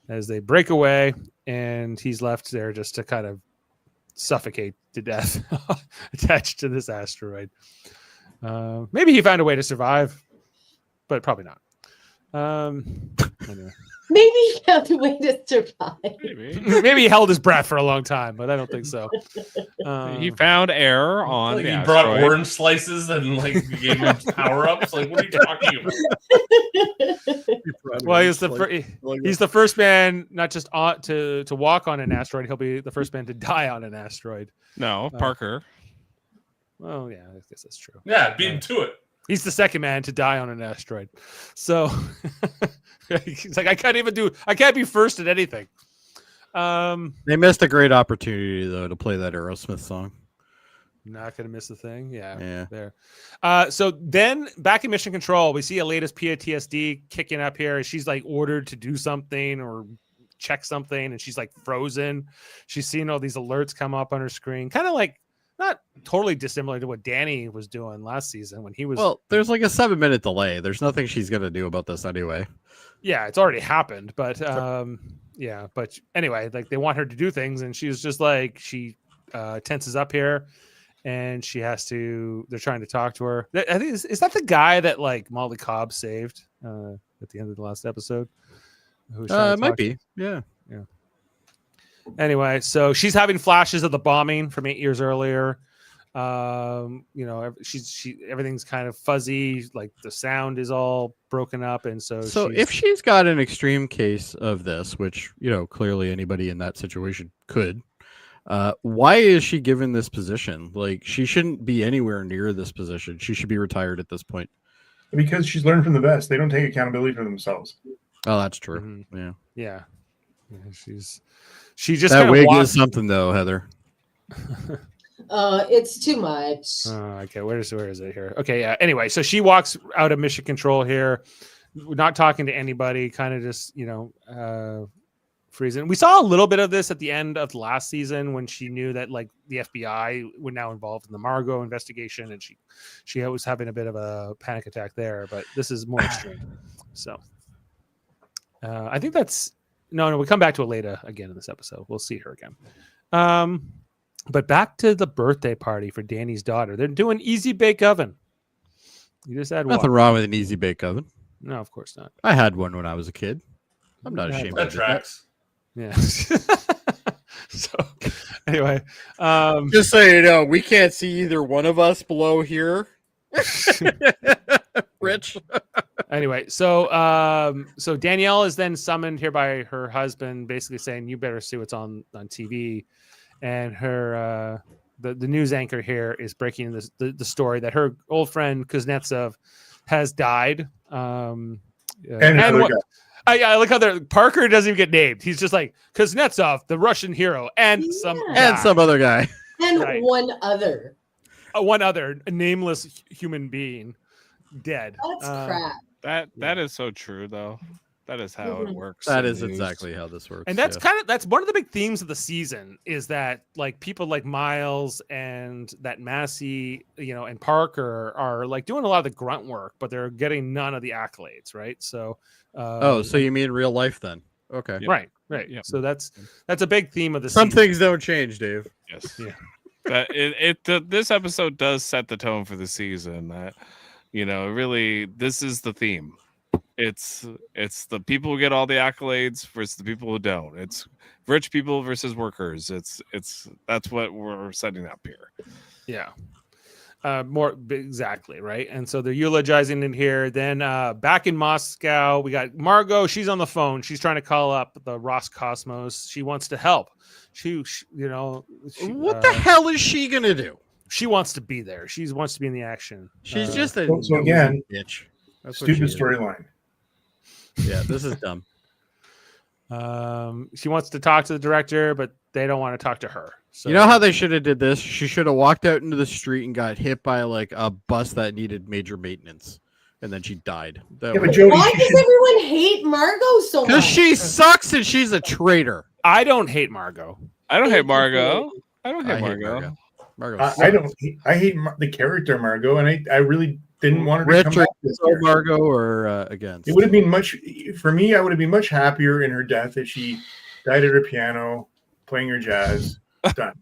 As they break away, and he's left there just to kind of suffocate to death, attached to this asteroid. Maybe he found a way to survive, but probably not. Anyway. Maybe he found a way to survive. Maybe he held his breath for a long time, but I don't think so. He found air on. He brought orange slices and gave him power ups. What are you talking about? Well, he's the first man not just to walk on an asteroid. He'll be the first man to die on an asteroid. No, Parker. Well, yeah, I guess that's true. Yeah, beat him to it. He's the second man to die on an asteroid. So he's like, I can't be first at anything. They missed a great opportunity though to play that Aerosmith song. Not gonna miss a thing. Yeah. There. So then back in Mission Control, we see Aleda's PTSD kicking up here. She's ordered to do something or check something, and she's frozen. She's seeing all these alerts come up on her screen, kind of not totally dissimilar to what Danny was doing last season when he was. Well, there's a 7-minute delay. There's nothing she's gonna do about this anyway. Yeah, it's already happened, but yeah. But anyway, they want her to do things, and she's just she tenses up here, and she has to. They're trying to talk to her. I think is that the guy that Molly Cobb saved at the end of the last episode? It might be. Yeah. Anyway, so she's having flashes of the bombing from 8 years earlier. Everything's kind of fuzzy, the sound is all broken up, and so if she's got an extreme case of this, which clearly anybody in that situation could, why is she given this position? She shouldn't be anywhere near this position. She should be retired at this point. Because she's learned from the best. They don't take accountability for themselves. Oh, that's true. Mm-hmm. Yeah. She just that wig is something though, Heather. It's too much. Okay, where is it here? Okay, yeah. Anyway, so she walks out of Mission Control here, not talking to anybody, kind of just freezing. We saw a little bit of this at the end of last season when she knew that the FBI were now involved in the Margot investigation, and she was having a bit of a panic attack there. But this is more extreme. So I think that's. No, we come back to Aleda again in this episode. We'll see her again. But back to the birthday party for Danny's daughter. They're doing easy bake oven. You just add nothing wrong with an easy bake oven. No, of course not. I had one when I was a kid. I'm not ashamed of that. Yeah. So anyway, just so you know, we can't see either one of us below here. Rich. Anyway, so Danielle is then summoned here by her husband, basically saying, "You better see what's on TV." And her the news anchor here is breaking the story that her old friend Kuznetsov has died. And I like how Parker doesn't even get named. He's just like Kuznetsov, the Russian hero, and some other guy, and one other a nameless human being dead. That's crap. That is so true though. That is how it works. That is exactly how this works. And that's one of the big themes of the season is that like people like Miles and that Massey, and Parker are like doing a lot of the grunt work, but they're getting none of the accolades, right? So, so you mean real life then? Okay, right. Yep. So that's a big theme of the Some season. things don't change, Dave. Yes. Yeah. This episode does set the tone for the season. Really, this is the theme. It's the people who get all the accolades versus the people who don't. It's rich people versus workers. That's what we're setting up here. Yeah. More exactly, right? And so they're eulogizing in here. Then back in Moscow, we got Margot. She's on the phone. She's trying to call up the Roscosmos. She wants to help. What the hell is she gonna do? She wants to be there. She wants to be in the action. She's just a so again, bitch. Stupid storyline. Yeah, this is dumb. She wants to talk to the director, but they don't want to talk to her. So You know how they should have did this? She should have walked out into the street and got hit by like a bus that needed major maintenance, and then she died. But Jody, why does everyone hate Margot so much? Because she sucks and she's a traitor. I don't hate Margot. I don't hate Margot. I don't hate Margot. I hate the character Margot, and I really didn't want her to come back this year. Margot or against. It would have been for me. I would have been much happier in her death if she died at her piano playing her jazz. Done.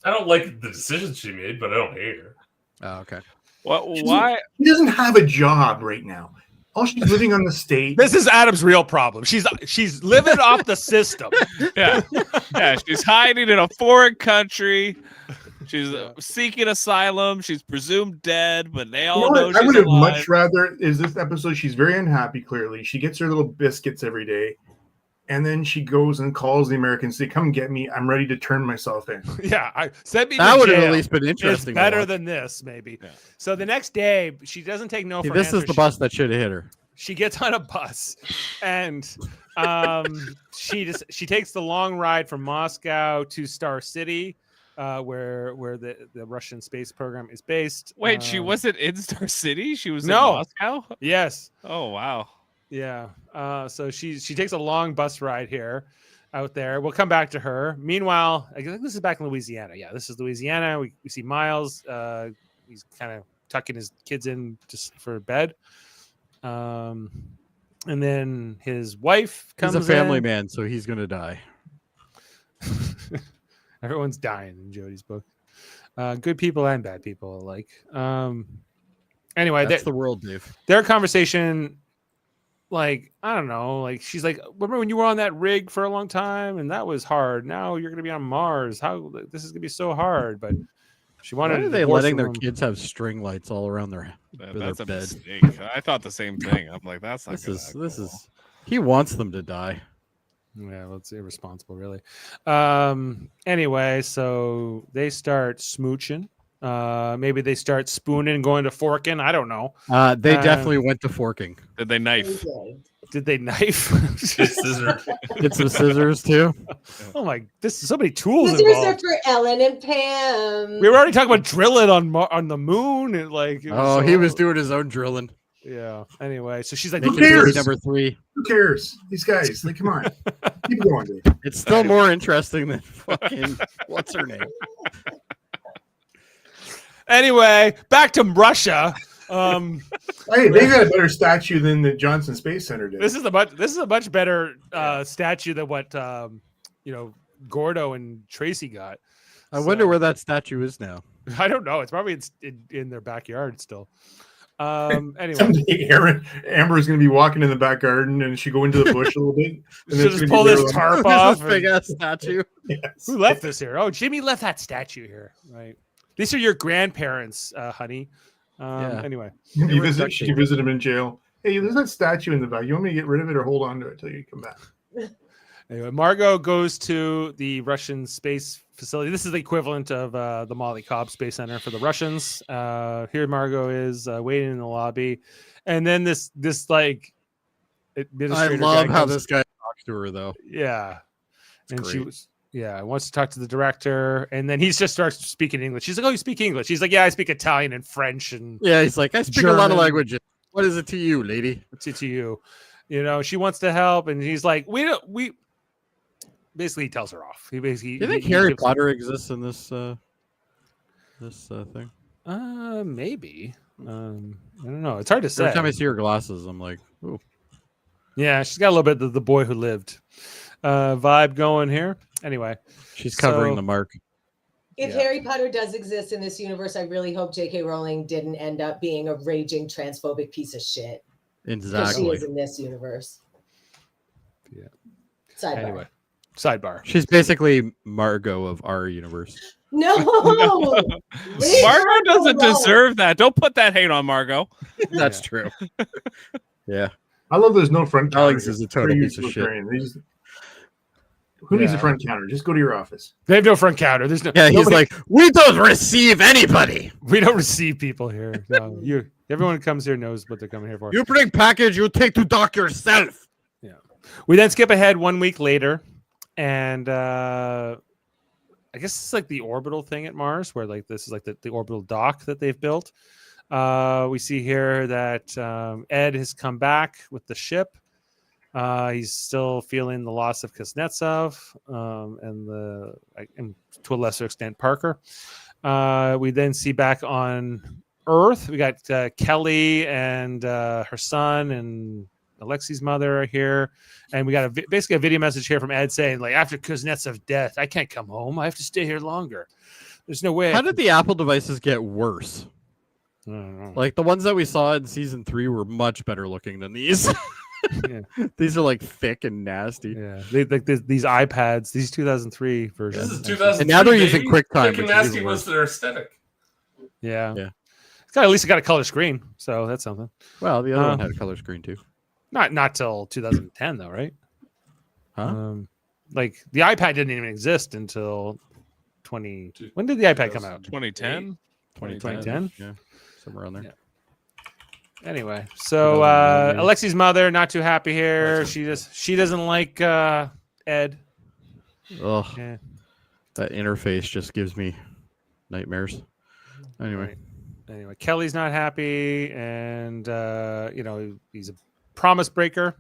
I don't like the decisions she made, but I don't hate her. Oh, okay. Why? She doesn't have a job right now. Oh, she's living on the state. This is Adam's real problem. She's living off the system. Yeah. She's hiding in a foreign country. She's seeking asylum. She's presumed dead, but they all know she's alive. I would have much rather is this episode. She's very unhappy. Clearly, she gets her little biscuits every day, and then she goes and calls the Americans. Say, "Come get me. I'm ready to turn myself in." Yeah, send me. That would have jail. at least been interesting. It's better than this, maybe. Yeah. So the next day, she doesn't take no for an This answer. is the bus that should have hit her. She gets on a bus, and she takes the long ride from Moscow to Star City. Where the Russian space program is based. Wait, she wasn't in Star City? She was in Moscow? Yes. Oh, wow. Yeah. So she takes a long bus ride here out there. We'll come back to her. Meanwhile, I think this is back in Louisiana. Yeah, this is Louisiana. We see Miles. He's kind of tucking his kids in just for bed. And then his wife comes in. He's a family man, so he's going to die. Everyone's dying in Jody's book. Good people and bad people alike. Anyway, that's the world, Dave. Their conversation, like, I don't know, like she's like, remember when you were on that rig for a long time and that was hard? Now you're gonna be on Mars. How this is gonna be so hard. But she wanted. Why are they letting their kids have string lights all around their that's a bed? Mistake. I thought the same thing. I'm like, that's not this is. He wants them to die. Yeah, well, it's irresponsible, really. Anyway, so they start smooching. Maybe they start spooning, going to forking. I don't know. They definitely went to forking. Did they knife? Did they knife? Scissors. Get some scissors too. Oh my! This is so many tools. Scissors involved. are for Ellen and Pam. We were already talking about drilling on the moon, and like. He was doing his own drilling. Yeah. Anyway, so she's like, "Who cares? Number 3. Who cares? These guys, like, come on, keep going, dude." It's still more interesting than fucking what's her name. Anyway, back to Russia. Hey, they got a better statue than the Johnson Space Center did. This is a much better statue than what Gordo and Tracy got. I wonder where that statue is now. I don't know. It's probably in their backyard still. Anyway, someday Amber's going to be walking in the back garden and she go into the bush a little bit. And she'll just pull this tarp off. Big ass statue. Yes. Who left this here? Oh, Jimmy left that statue here. Right. These are your grandparents, honey. Anyway, you visit him in jail. Hey, there's that statue in the back. You want me to get rid of it or hold on to it till you come back? Anyway, Margot goes to the Russian space facility. This is the equivalent of the Molly Cobb Space Center for the Russians. Here Margot is waiting in the lobby. And then this like administrator I love how this guy talks to her though. Yeah. And great. she was wants to talk to the director, and then he just starts speaking English. She's like, "Oh, you speak English?" He's like, "Yeah, I speak Italian and French and he's like, I speak German. a lot of languages. What is it to you, lady?" What's it to you? She wants to help, and he's like, we basically he tells her off. He basically. Do you think Harry Potter exists in this thing? Maybe. I don't know. It's hard to say. Every time I see her glasses, I'm like, ooh. Yeah, she's got a little bit of the boy who lived vibe going here. Anyway, she's covering the mark. If Harry Potter does exist in this universe, I really hope J.K. Rowling didn't end up being a raging transphobic piece of shit. Exactly. She is in this universe. Yeah. Sidebar. Anyway, sidebar. She's basically Margot of our universe. No, Margot doesn't deserve that. Don't put that hate on Margot. That's true. Yeah. I love there's no front counter. Alex is a total piece of shit. Who needs a front counter? Just go to your office. They have no front counter. There's no. Yeah, he's like, we don't receive anybody. We don't receive people here. No, everyone who comes here knows what they're coming here for. You bring package, you take to dock yourself. Yeah. We then skip ahead 1 week later, and I guess it's like the orbital thing at Mars, where like this is like the orbital dock that they've built. We see here that Ed has come back with the ship. He's still feeling the loss of Kuznetsov and to a lesser extent Parker. We then see back on Earth, we got Kelly and her son and Alexi's mother are here, and we got basically a video message here from Ed saying, like, after Kuznetsov's death, I can't come home. I have to stay here longer. There's no way. How did the Apple devices get worse? I don't know. Like the ones that we saw in season 3 were much better looking than these. Yeah. These are like thick and nasty. Yeah, these iPads, these 2003 versions. This is 2003. And now they're using QuickTime. Thick and nasty was their aesthetic. Yeah. It's got at least got a color screen, so that's something. Well, the other one had a color screen too. Not till 2010 though, right? Huh? Like the iPad didn't even exist until 20. When did the iPad come out? 2010. 2010. Yeah, somewhere around there. Yeah. Anyway, so Alexi's mother not too happy here. She doesn't like Ed. Ugh. Yeah. That interface just gives me nightmares. Anyway. Kelly's not happy, and he's a promise breaker.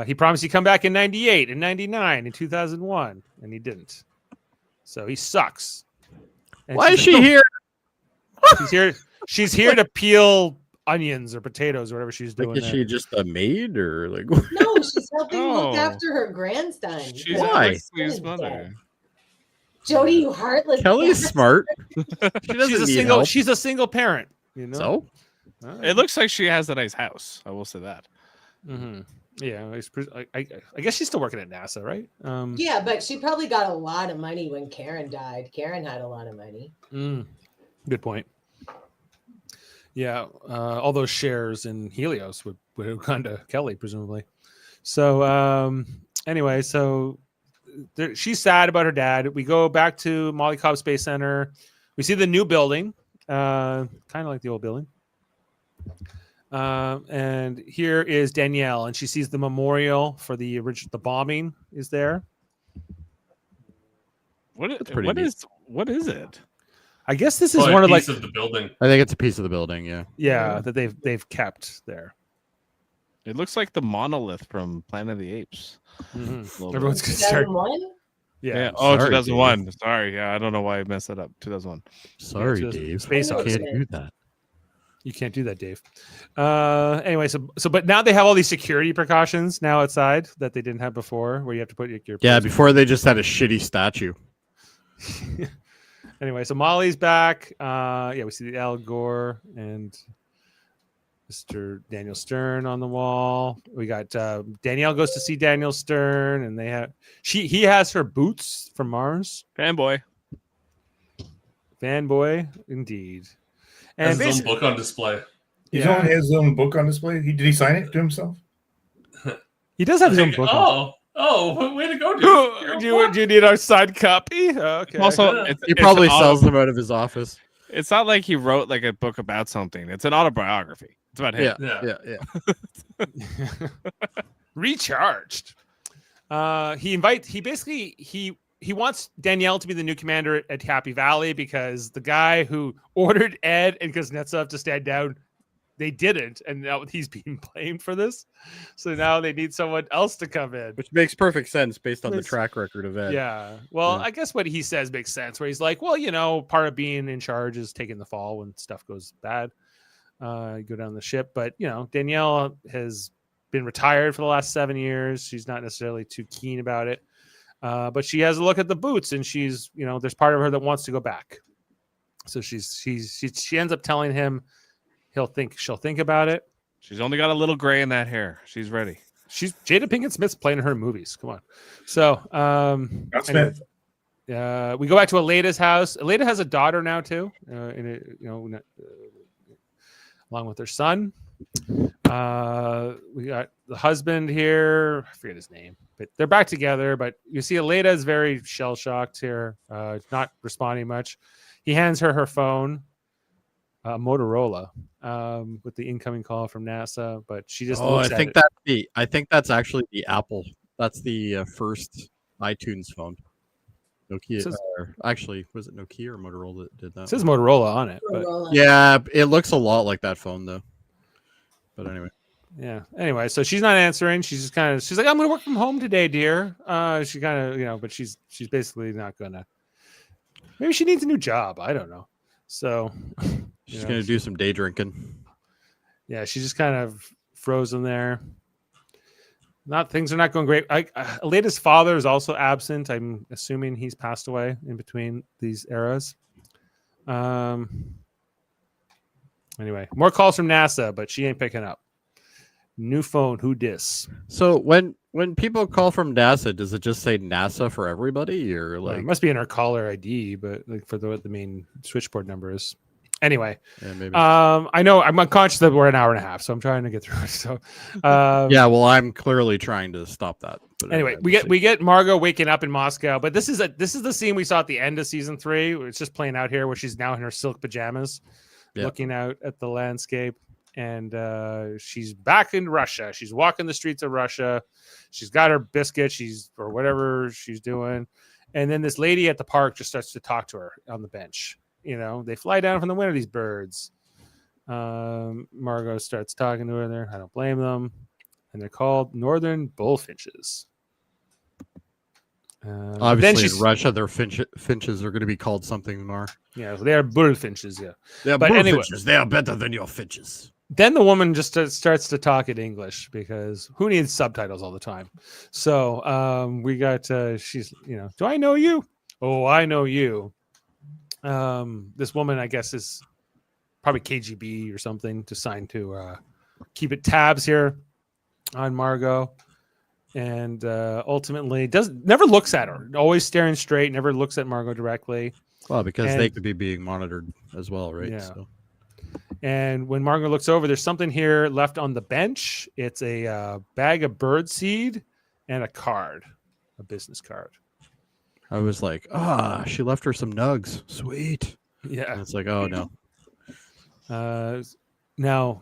He promised he'd come back in 98, in 99, in 2001, and he didn't. So he sucks. And why is she here? She's here. She's here to peel onions or potatoes or whatever she's doing. Is she just a maid or like? No, she's helping look after her grandson. She's why? Leslie's mother. Jody, you heartless. Kelly's smart. She doesn't need help. She's a single parent. So it looks like she has a nice house. I will say that. Mm-hmm. Yeah, I guess she's still working at NASA, right? Yeah, but she probably got a lot of money when Karen died. Karen had a lot of money. Good point. Yeah, all those shares in Helios would have gone to Kelly, presumably. So anyway, she's sad about her dad. We go back to Molly Cobb Space Center. We see the new building, kind of like the old building. And here is Danielle, and she sees the memorial for the bombing is there. What is it? I guess this is one of like of the building. I think it's a piece of the building. Yeah. That they've kept there. It looks like the monolith from Planet of the Apes. Mm-hmm. Everyone's gonna start. 2001? Yeah. Sorry, 2001. Dave. Sorry. Yeah, I don't know why I messed that up. 2001. Sorry, Yeah, Dave. Space I Odyssey. can't do that. You can't do that, Dave. Anyway, but now they have all these security precautions now outside that they didn't have before, where you have to put your Yeah, before they just had a shitty statue. Anyway, so Molly's back. We see the Al Gore and Mr. Daniel Stern on the wall. We got Danielle goes to see Daniel Stern, and he has her boots from Mars. Fanboy, indeed. And Has his own book on display. He's on his own book on display. Did he sign it to himself? He does have his own book. Way to go, dude. Do you need our signed copy? Okay. Also, He probably sells them out of his office. It's not like he wrote like a book about something. It's an autobiography. It's about him. Yeah. Recharged. He wants Danielle to be the new commander at Happy Valley because the guy who ordered Ed and Kuznetsov to stand down they didn't, and now he's being blamed for this. So now they need someone else to come in, which makes perfect sense based on the track record of Ed. Yeah. Well, Yeah. I guess what he says makes sense. Where he's like, well, part of being in charge is taking the fall when stuff goes bad. You go down the ship, but Danielle has been retired for the last 7 years. She's not necessarily too keen about it, but she has a look at the boots, and she's there's part of her that wants to go back. So she ends up telling him she'll think about it. She's only got a little gray in that hair. She's ready. She's Jada Pinkett Smith's playing in her movies. Come on. So Smith. We go back to Aleda's house. Aleda has a daughter now too, along with her son. We got the husband here. I forget his name, but they're back together. But you see Aleda is very shell shocked here, not responding much. He hands her phone, Motorola, with the incoming call from NASA. But she just looks at it. I think that's actually the Apple. That's the first iTunes phone. Nokia. Actually, was it Nokia or Motorola that did that? It says Motorola on it. But yeah, it looks a lot like that phone though. But anyway. Yeah. Anyway, so she's not answering. She's like, I'm gonna work from home today, dear. She kind of, but she's basically not gonna. Maybe she needs a new job. I don't know. So she's gonna do some day drinking. Yeah, she's just kind of frozen there. Things are not going great. Aleda's father is also absent. I'm assuming he's passed away in between these eras. Anyway, more calls from NASA, but she ain't picking up. New phone, who dis? So when people call from NASA, does it just say NASA for everybody, or like it must be in her caller ID, but like for what the main switchboard number is. Anyway, yeah, maybe. I know I'm unconscious that we're an hour and a half, so I'm trying to get through it. So, yeah, well, I'm clearly trying to stop that. But anyway, we get Margot waking up in Moscow, but this is the scene we saw at the end of season 3. It's just playing out here, where she's now in her silk pajamas, looking out at the landscape. And she's back in Russia. She's walking the streets of Russia. She's got her biscuit. Or whatever she's doing. And then this lady at the park just starts to talk to her on the bench. They fly down from the window, these birds. Margot starts talking to her there. I don't blame them. And they're called northern bullfinches. Obviously, in Russia, their finches are going to be called something more. Yeah, they are bullfinches. Yeah, they are bullfinches. They are better than your finches. Then the woman just starts to talk in English, because who needs subtitles all the time? So we got she's do I know you? Oh, I know you. This woman, I guess, is probably KGB or something, to sign to keep it tabs here on Margot, and ultimately never looks at her, always staring straight, never looks at Margot directly. Well, because they could be being monitored as well, right? Yeah. So. And when Margot looks over, there's something here left on the bench. It's a bag of birdseed and a business card. I was like, she left her some nugs. Sweet. Yeah. And it's like, oh no. Now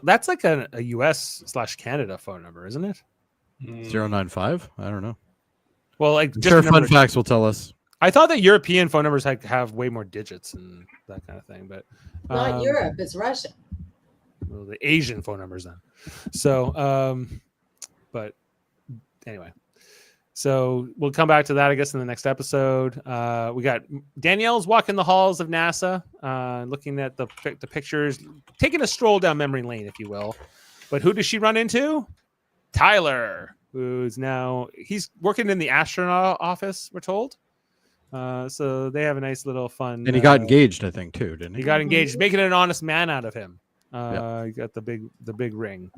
that's like a US/Canada phone number, isn't it? 095? I don't know. Well, like just fun facts will tell us. I thought that European phone numbers have way more digits and that kind of thing, but not Europe, it's Russia. Well, the Asian phone numbers then. So, but anyway, so we'll come back to that, I guess, in the next episode. We got Danielle's walking the halls of NASA, looking at the pictures, taking a stroll down memory lane, if you will. But who does she run into? Tyler, he's working in the astronaut office, we're told. So they have a nice little fun. And he got engaged, I think, too, didn't he? He got engaged, making an honest man out of him. He got the big ring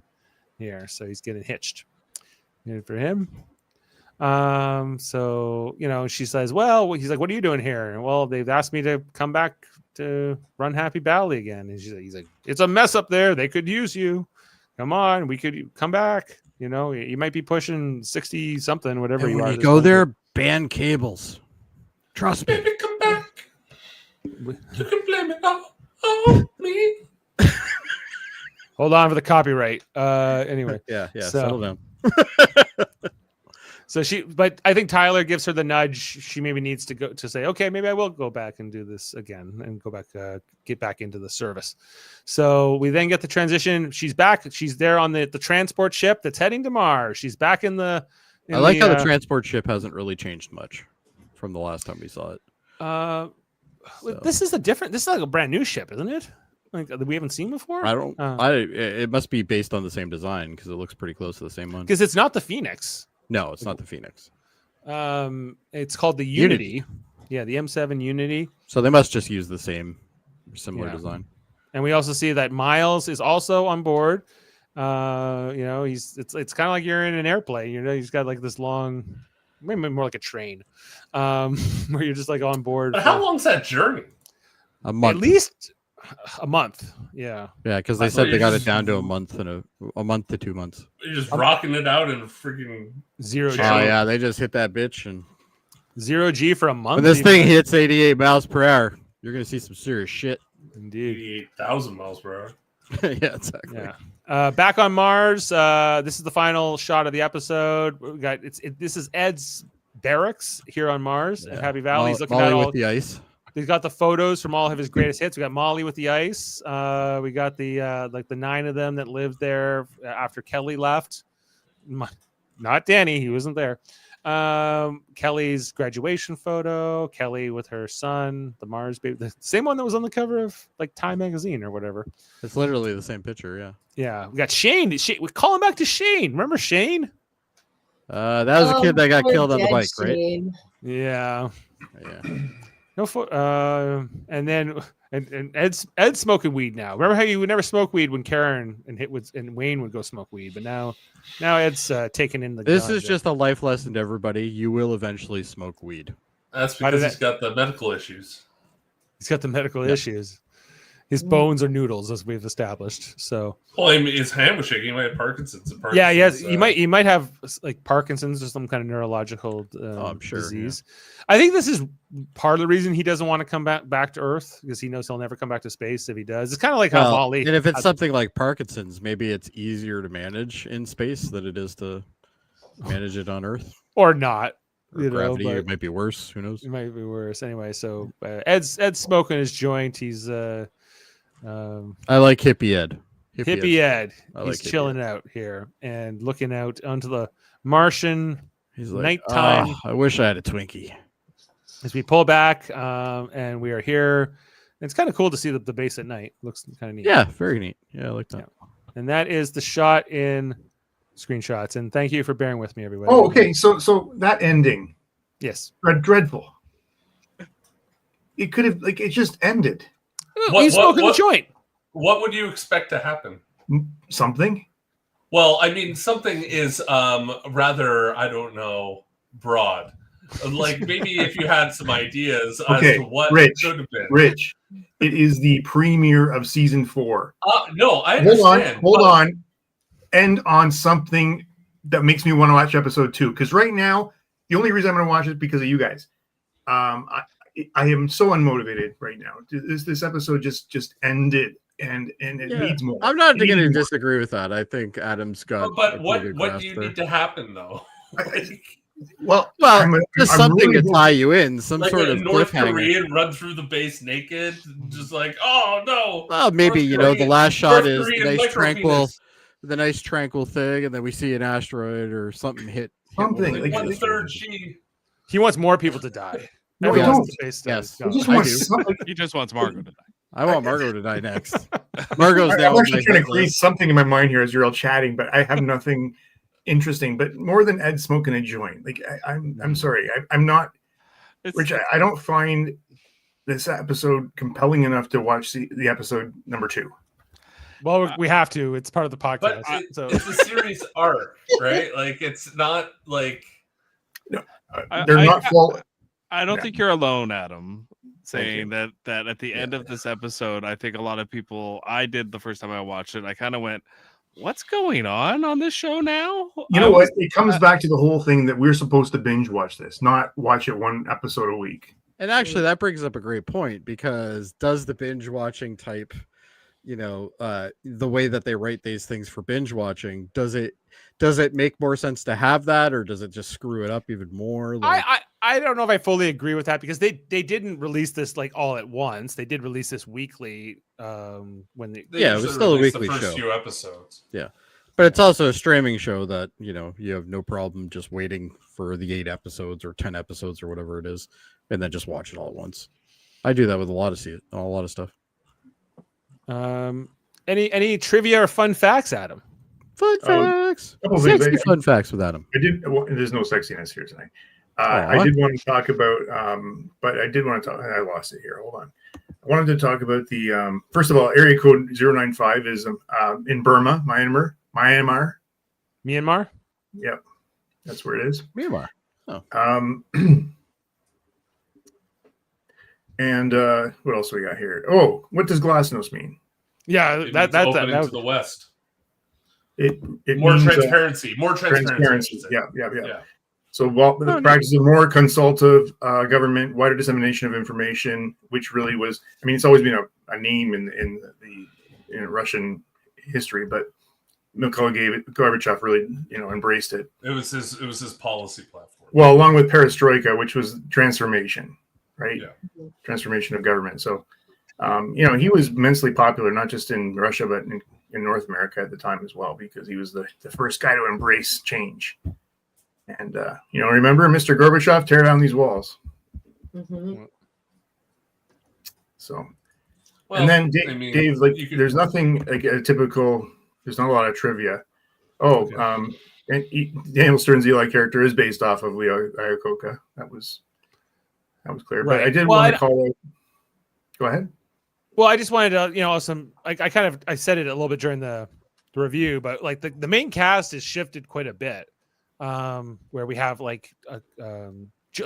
here, so he's getting hitched. Good for him. So she says, well, he's like, what are you doing here? And well, they've asked me to come back to run Happy Valley again. And he's like, it's a mess up there. They could use you. Come on, we could come back. You might be pushing 60 something, whatever and you when are. You go there, ban cables. Trust me. Baby, come back. You can blame it all on me. Hold on for the copyright. Anyway. Yeah. Settle down. So but I think Tyler gives her the nudge. She maybe needs to go to say, okay, maybe I will go back and do this again and go back, get back into the service. So we then get the transition. She's back. She's there on the transport ship that's heading to Mars. She's back in the. I like how the transport ship hasn't really changed much from the last time we saw it. This is like a brand new ship, isn't it? Like that we haven't seen before. I don't. It must be based on the same design because it looks pretty close to the same one. Because it's not the Phoenix. No, it's not the Phoenix. It's called the Unity. Yeah, the M7 Unity. So they must just use the similar design. And we also see that Miles is also on board. It's kind of like you're in an airplane. He's got like this long, maybe more like a train, where you're just like on board. But how long's that journey? A month. At least a month. Yeah. Yeah, because they said they got it down to a month and a month to 2 months. You're just rocking it out in freaking 0 G. Oh yeah, they just hit that bitch and 0 G for a month. When this thing hits 88 miles per hour, you're gonna see some serious shit. Indeed. 88,000 miles per hour. Yeah, exactly. Yeah. Back on Mars. This is the final shot of the episode. We got this is Ed's barracks here on Mars at Happy Valley. He's looking Molly at all with the ice. He's got the photos from all of his greatest hits. We got Molly with the ice. We got the 9 of them that lived there after Kelly left. Not Danny, he wasn't there. Kelly's graduation photo. Kelly with her son, the Mars baby, the same one that was on the cover of like Time magazine or whatever. It's literally the same picture. Yeah. Yeah. We got Shane. We call him back to Shane. Remember Shane? That was a kid that got killed on the bike, Shane. right? Yeah. Yeah. No, and then Ed's smoking weed now. Remember how you would never smoke weed when Karen and Wayne would go smoke weed, but now Ed's taking in the. This is just a life lesson to everybody. You will eventually smoke weed. That's because he's got the medical issues. He's got the medical issues. His bones are noodles, as we've established. So, well, his hand was shaking. He might have Parkinson's. Yeah, yes, you might have like Parkinson's or some kind of neurological I'm sure, disease. Yeah. I think this is part of the reason he doesn't want to come back to Earth because he knows he'll never come back to space if he does. It's kind of like how Molly. And if it's something like Parkinson's, maybe it's easier to manage in space than it is to manage it on Earth, or not. Or gravity, it might be worse. Who knows? It might be worse. Anyway, so Ed's smoking his joint. He's I like Hippie Ed. Hippie Ed. He's chilling out here and looking out onto the Martian He's like, nighttime. I wish I had a Twinkie. As we pull back, and we are here. It's kind of cool to see the base at night. Looks kind of neat. Yeah, very neat. Yeah, I like that. Yeah. And that is the shot in screenshots. And thank you for bearing with me, everybody. Oh, okay. So that ending. Yes. Dreadful. It could have it just ended. He's smoking a joint. What would you expect to happen? Something. Well, I mean, something is rather, I don't know, broad. Like maybe if you had some ideas as to what it should have been. Rich, it is the premiere of season 4. No, I understand. Hold on. End on something that makes me want to watch episode 2. Because right now, the only reason I'm going to watch it is because of you guys. I am so unmotivated right now. This episode just ended, and it needs more. I'm not going to disagree with that. I think Adam's got. But what do you need to happen though? Well, just something to tie you in, some like sort of North cliffhanger. Korean run through the base naked, just like, oh no. Well, maybe the last shot is the nice tranquil thing, and then we see an asteroid or something hit. Something like 1/3 G. He wants more people to die. No, I don't. Yes, He just wants Margot to die. I want Margot to die next. Margot's I'm actually trying to create something in my mind here as you're all chatting, but I have nothing interesting. But more than Ed smoking a joint, like I'm sorry, I'm not. Rich, I don't find this episode compelling enough to watch the episode number 2. Well, we have to. It's part of the podcast. But it's a series arc, right? Like it's not like they're not full. I don't think you're alone, Adam, saying that at the end of this episode, I think a lot of people, I did the first time I watched it, I kind of went, what's going on this show now? You know what? It comes back to the whole thing that we're supposed to binge watch this, not watch it one episode a week. And actually, that brings up a great point, because does the binge watching type the way that they write these things for binge watching, does it make more sense to have that, or does it just screw it up even more? Like, I don't know if I fully agree with that, because they didn't release this like all at once. They did release this weekly when They it was usually still a release weekly the first show. few episodes. Yeah, but it's also a streaming show that you have no problem just waiting for the 8 episodes or 10 episodes or whatever it is, and then just watch it all at once. I do that with a lot of stuff. Any trivia or fun facts, Adam? Fun facts. Sexy fun facts with Adam. There's no sexiness here tonight. I did want to talk about, but I did want to talk. I lost it here. Hold on. I wanted to talk about the first of all, area code 095 is in Burma, Myanmar. Yep, that's where it is. Myanmar. Oh. And what else we got here? Oh, what does Glasnost mean? Yeah, that's opening to the west. It more means, transparency. More transparency. Yeah. So the practice of more consultative government, wider dissemination of information, which really was, I mean, it's always been a name in Russian history, but Mikhail Gorbachev really, embraced it. It was his policy platform. Well, along with perestroika, which was transformation, right? Yeah. Transformation of government. So, he was immensely popular, not just in Russia, but in North America at the time as well, because he was the first guy to embrace change. And, remember, Mr. Gorbachev, tear down these walls. Mm-hmm. So, well, and then Dave, there's nothing like a typical, there's not a lot of trivia. Oh, okay. And Daniel Stern's Eli character is based off of Leo Iacocca. That was clear. Right. But I did want to call out. Go ahead. Well, I just wanted to, I said it a little bit during the review, but like the main cast is shifted quite a bit. Where we have like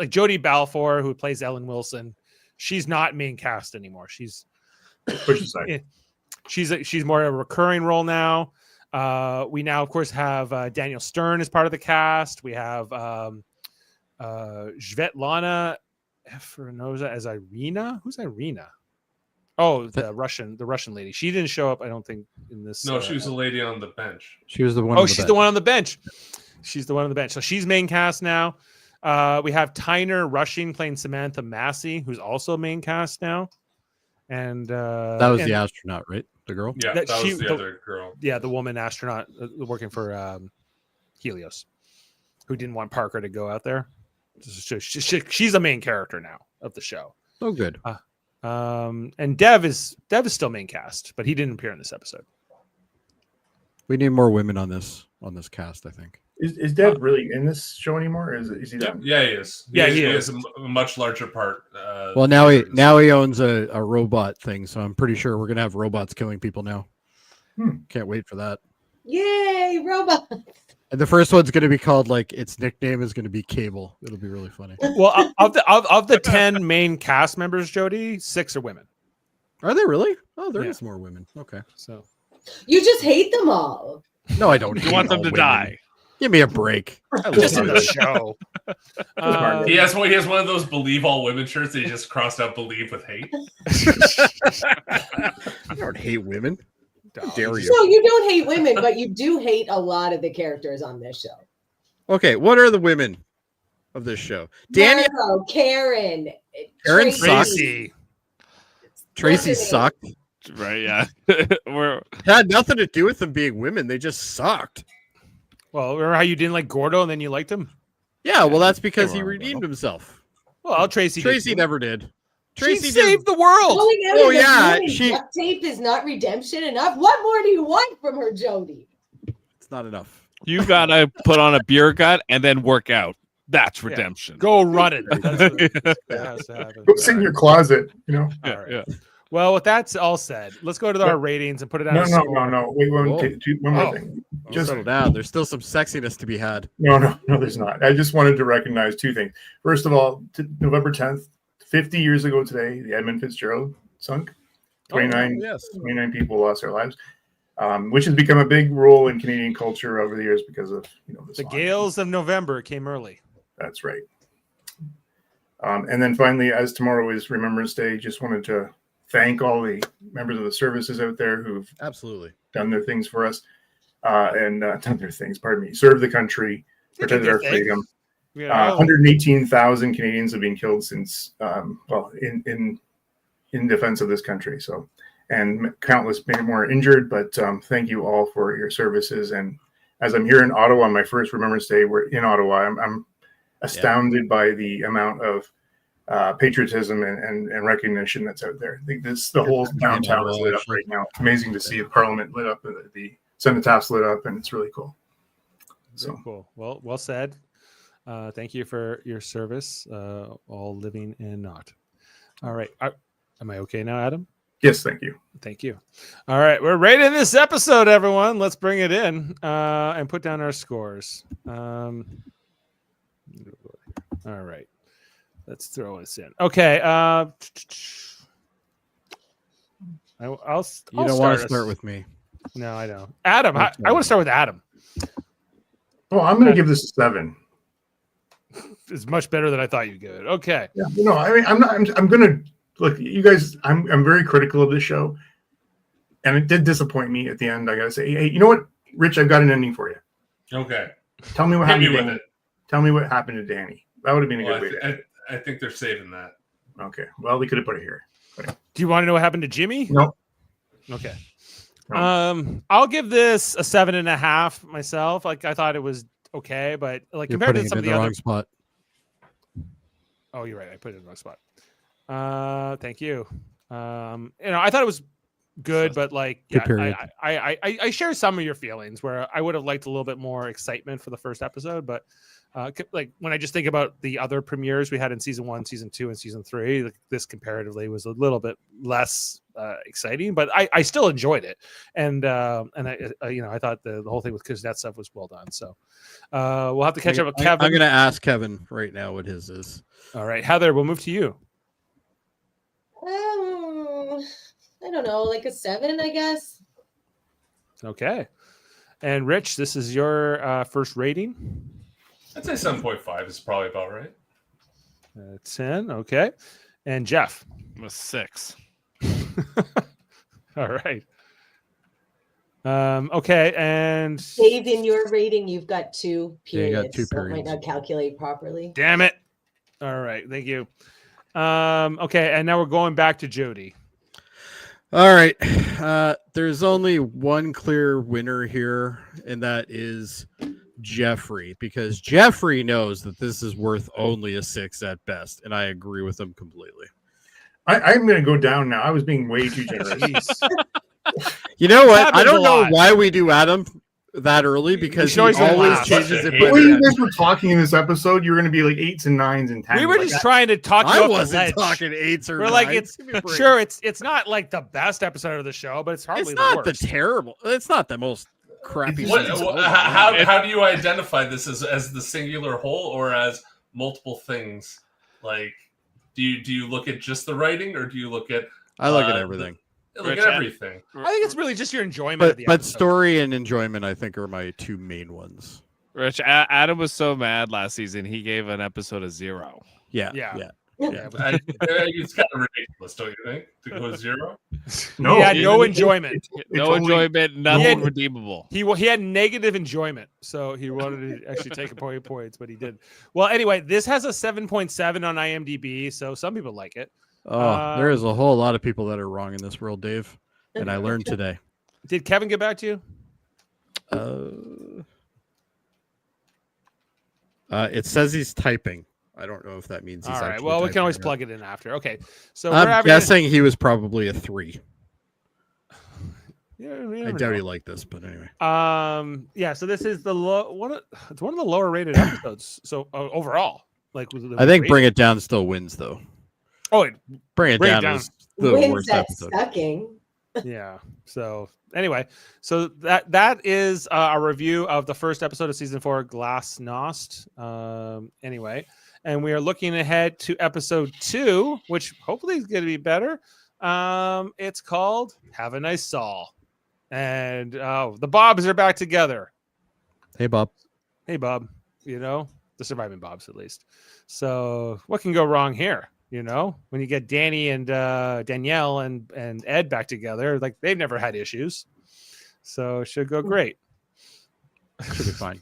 Jody Balfour, who plays Ellen Wilson. She's not main cast anymore. She's she's more a recurring role now. We now, of course, have Daniel Stern as part of the cast. We have Svetlana Efrenoza as Irina. Who's Irina? Oh, the Russian lady. She didn't show up, I don't think, in this. No, she was the lady on the bench. She was the one. Oh, she's the one on the bench. She's the one on the bench. So she's main cast now. We have Tyner Rushing playing Samantha Massey, who's also main cast now. And that was the astronaut, right? The girl? Yeah, that was the other girl. Yeah, the woman astronaut working for Helios, who didn't want Parker to go out there. She's a main character now of the show. Oh, good. And Dev is still main cast, but he didn't appear in this episode. We need more women on this cast, I think. Is Dev really in this show anymore? Is he done? Yeah, he is. He is a much larger part. Well, now he owns a robot thing, so I'm pretty sure we're gonna have robots killing people now. Can't wait for that. Yay, robots! And the first one's gonna be called, like, its nickname is gonna be Cable. It'll be really funny. Well, of the 10 main cast members, Jody, 6 are women. Are they really? Oh, there is more women. Okay, so you just hate them all. No, I don't. You want them to die. Give me a break. Just in the show. He has one of those "Believe All Women" shirts. That he just crossed out "Believe" with hate. I don't hate women. How dare you? So you don't hate women, but you do hate a lot of the characters on this show. Okay, what are the women of this show? Danny, Marco, Karen, Tracy. Tracy sucked. Right? Yeah. Had nothing to do with them being women. They just sucked. Well, remember how you didn't like Gordo and then you liked him? Yeah, well, that's because he redeemed himself. Well, Tracy never did. Tracy saved the world. Oh yeah, duct tape is not redemption enough. What more do you want from her, Jody? It's not enough. You gotta put on a beer gut and then work out. That's redemption. Go run it. That has to happen. Go sit in your closet. All right. Yeah. Well, with that all said, let's go to our ratings and put it out. No. Wait, one more thing. Just settle down. There's still some sexiness to be had. No, there's not. I just wanted to recognize 2 things. First of all, November 10th, 50 years ago today, the Edmund Fitzgerald sunk. 29 people lost their lives, which has become a big role in Canadian culture over the years because of the Gales of November came early. That's right. And then finally, as tomorrow is Remembrance Day, just wanted to thank all the members of the services out there who've Absolutely done their things for us, and done their things. Pardon me. Served the country, protected our freedom. 118,000 Canadians have been killed since, in defense of this country. So, and countless more injured. But thank you all for your services. And as I'm here in Ottawa on my first Remembrance Day, we're in Ottawa. I'm astounded by the amount of patriotism and recognition that's out there. I think the whole downtown is lit up right now. It's amazing to see the Parliament lit up, the Cenotaph lit up, and it's really cool. So cool. Well said. Thank you for your service, all living and not. All right. Am I okay now, Adam? Yes, thank you. Thank you. All right. We're rating this episode, everyone. Let's bring it in and put down our scores. All right. Let's throw this in. Okay. I'll you don't want to start with me. No, I don't. Adam, I want to start with Adam. Well, I'm going to give this a 7. It's much better than I thought you'd give it. Okay. Yeah, I mean, I'm going to look. You guys, I'm very critical of this show, and it did disappoint me at the end. I got to say, hey, you know what, Rich? I've got an ending for you. Okay. Tell me what happened to Danny. Tell me what happened to Danny. That would have been a good way to end it. I think they're saving that. Okay. Well, they could have put it here. Do you want to know what happened to Jimmy? No. Okay. No. I'll give this a 7.5 myself. Like, I thought it was okay, but like You're compared to some of the wrong other spot. Oh, you're right. I put it in the wrong spot. Thank you. I thought it was good, but like, yeah, I share some of your feelings where I would have liked a little bit more excitement for the first episode, but like when I just think about the other premieres we had in season 1, season 2, and season 3, like, this comparatively was a little bit less exciting, but I still enjoyed it, and I thought the whole thing with Kuznetsov was well done. So we'll have to catch up with Kevin. I'm going to ask Kevin right now what his is. All right, Heather, we'll move to you. I don't know, like a 7, I guess. Okay. And Rich, this is your first rating. I'd say 7.5 is probably about right. 10. Okay. And Jeff. I'm a 6. All right. Okay. And Dave, in your rating, you've got 2 periods. Yeah, you got 2 so it periods. might not calculate properly. Damn it. All right. Thank you. Okay. And now we're going back to Jody. All right. There's only one clear winner here, and that is Jeffrey, because Jeffrey knows that this is worth only a 6 at best, and I agree with him completely. I'm going to go down now. I was being way too generous. You know what? I don't know why we do Adam that early, because he always changes it. The way you guys were talking in this episode, you're going to be like 8s and 9s and 10s. We were just trying to talk. I wasn't talking 8s or 9s. We're like, it's not like the best episode of the show, but it's probably the worst. It's not the most crappy. How do you identify this as the singular whole or as multiple things? Like, do you look at just the writing, or do you look at? I look at everything. Look at everything. I think it's really just your enjoyment of the episode. But story and enjoyment, I think, are my 2 main ones. Rich, Adam was so mad last season, he gave an episode a 0. Yeah. It's kind of ridiculous, don't you think, to go 0? No, he had no enjoyment. No enjoyment, nothing redeemable. He had negative enjoyment, so he wanted to actually take a point of points, but he did. Well, anyway, this has a 7.7 on IMDb, so some people like it. Oh, there is a whole lot of people that are wrong in this world, Dave, and I learned today. Did Kevin get back to you? It says he's typing. I don't know if that means he's all right. actually Well, we can always or... plug it in after. Okay, so I'm guessing he was probably a 3. Yeah, I doubt he liked this, but anyway. Yeah. So this is it's one of the lower rated episodes. So overall, like, I think Bring It Down still wins, though. Oh, Bring It Down is the worst episode. Sucking. Yeah. So anyway, so that is a review of the first episode of season 4, Glasnost. Anyway, and we are looking ahead to episode 2, which hopefully is going to be better. It's called Have a Nice Sol. And the Bobs are back together. Hey, Bob. The surviving Bobs, at least. So what can go wrong here? You know, when you get Danny and Danielle and Ed back together, like they've never had issues, so it should go great. She'll be fine.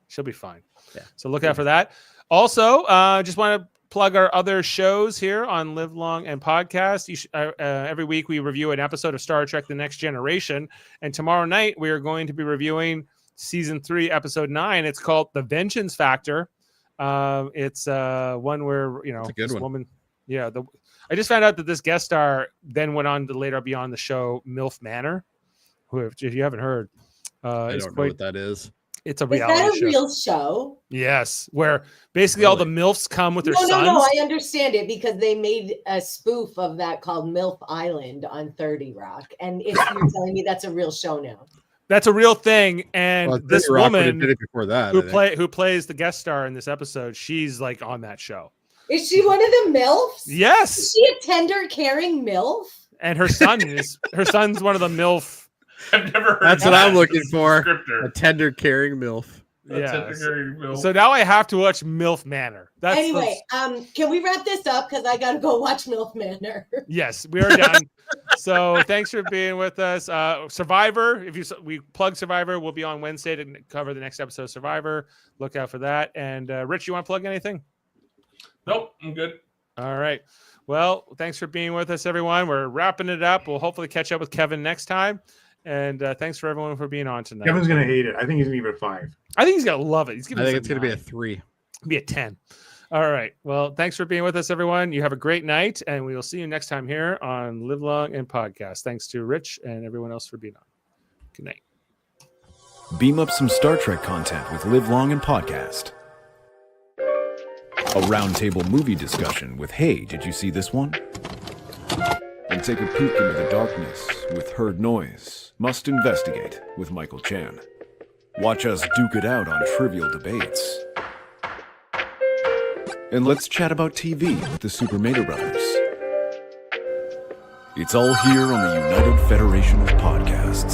She'll be fine. Yeah. So look out for that. Also, just want to plug our other shows here on Live Long and Podcast. Every week we review an episode of Star Trek: The Next Generation, and tomorrow night we are going to be reviewing season 3, episode 9. It's called The Vengeance Factor. It's one where this woman. Yeah, I just found out that this guest star then went on to later be on the show MILF Manor. Who, if you haven't heard, I don't know what that is. It's a reality show. Is that a show. real show? Yes, where basically all the MILFs come with their sons. No, I understand it because they made a spoof of that called MILF Island on 30 Rock. And if you're telling me that's a real show now. That's a real thing. And this woman did it before that, who plays the guest star in this episode, she's like on that show. Is she one of the MILFs? Yes. Is she a tender, caring MILF? And her son's one of the MILF. I've never heard That's what I'm looking for. Descriptor. A tender, caring MILF. Yeah. So now I have to watch MILF Manor. Anyway, can we wrap this up? Because I got to go watch MILF Manor. Yes, we are done. So thanks for being with us. Survivor, we plug Survivor, we'll be on Wednesday to cover the next episode of Survivor. Look out for that. And Rich, you want to plug anything? Nope, I'm good. All right. Well, thanks for being with us, everyone. We're wrapping it up. We'll hopefully catch up with Kevin next time. And thanks for everyone for being on tonight. Kevin's going to hate it. I think he's going to give it a 5. I think he's going to love it. I think it's going to be a 3. Be a 10. All right. Well, thanks for being with us, everyone. You have a great night, and we will see you next time here on Live Long and Podcast. Thanks to Rich and everyone else for being on. Good night. Beam up some Star Trek content with Live Long and Podcast. A roundtable movie discussion with Hey, did you see this one? And take a peek into the darkness with Heard Noise, Must Investigate with Michael Chan. Watch us duke it out on trivial debates. And let's chat about TV with the Super Mater Brothers. It's all here on the United Federation of Podcasts.